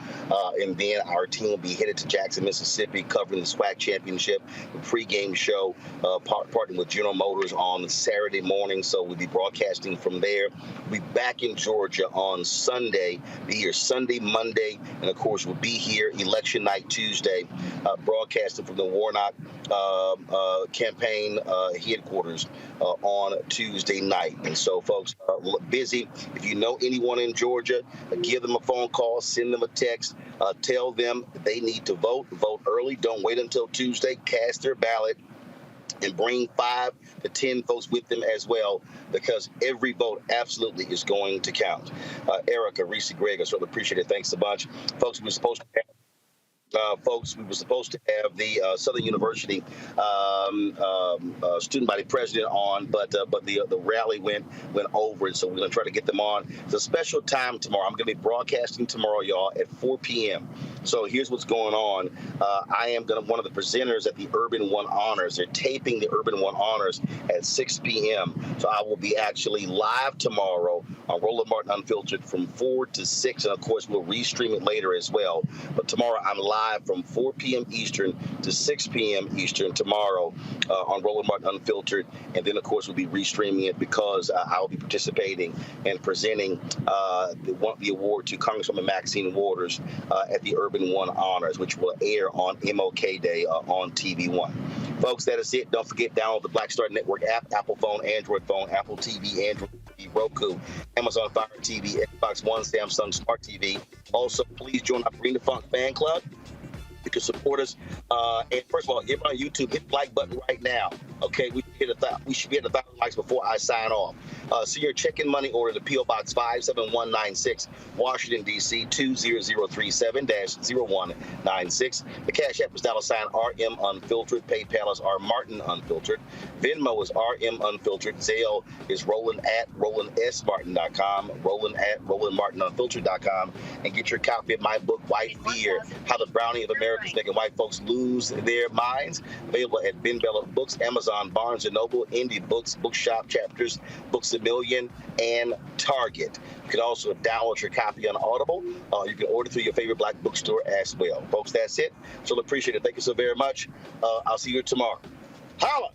And then our team will be headed to Jackson, Mississippi, covering the SWAC championship, the pregame show, partnering with General Motors on Saturday morning. So we'll be broadcasting from there. We'll be back in Georgia on Sunday, be here Sunday, Monday, and of course we'll be here election election night Tuesday, broadcasting from the Warnock campaign headquarters on Tuesday night. And so folks are busy. If you know anyone in Georgia, give them a phone call, send them a text, tell them that they need to vote early. Don't wait until Tuesday. Cast their ballot and bring 5 to 10 folks with them as well, because every vote absolutely is going to count. Erica, Reese, Greg, I certainly appreciate it. Thanks a bunch. Folks, we were supposed to have the Southern University student body president on, but the rally went over, and so we're going to try to get them on. It's a special time tomorrow. I'm going to be broadcasting tomorrow, y'all, at 4 p.m. So here's what's going on. I am one of the presenters at the Urban One Honors. They're taping the Urban One Honors at 6 p.m. So I will be actually live tomorrow on Roland Martin Unfiltered from 4 to 6, and of course we'll restream it later as well. But tomorrow I'm live from 4 p.m. Eastern to 6 p.m. Eastern tomorrow on Roland Martin Unfiltered, and then of course we'll be restreaming it because I will be participating and presenting the award to Congresswoman Maxine Waters at the Urban One Honors, which will air on MLK Day on TV One. Folks, that is it. Don't forget, download the Black Star Network app, Apple phone, Android phone, Apple TV, Android TV, Roku, Amazon Fire TV, Xbox One, Samsung Smart TV. Also, please join our Bring the Funk fan club. You can support us. And first of all, everybody on YouTube, hit the like button right now. Okay, we should be at 1,000 likes before I sign off. So your check-in money order to P.O. Box 57196, Washington, D.C. 20037-0196. The Cash App is $RM Unfiltered. PayPal is R Martin Unfiltered. Venmo is RM Unfiltered. Zelle is Roland at RolandSMartin.com. Roland at RolandMartinUnfiltered.com. And get your copy of my book, White Fear: How the Browning of America is Making White Folks Lose Their Minds. Available at Ben Bella Books, Amazon, Barnes & Noble, Indie Books, Bookshop, Chapters, Books A Million, and Target. You can also download your copy on Audible. You can order through your favorite Black bookstore as well. Folks, that's it. So appreciate it. Thank you so very much. I'll see you tomorrow. Holla!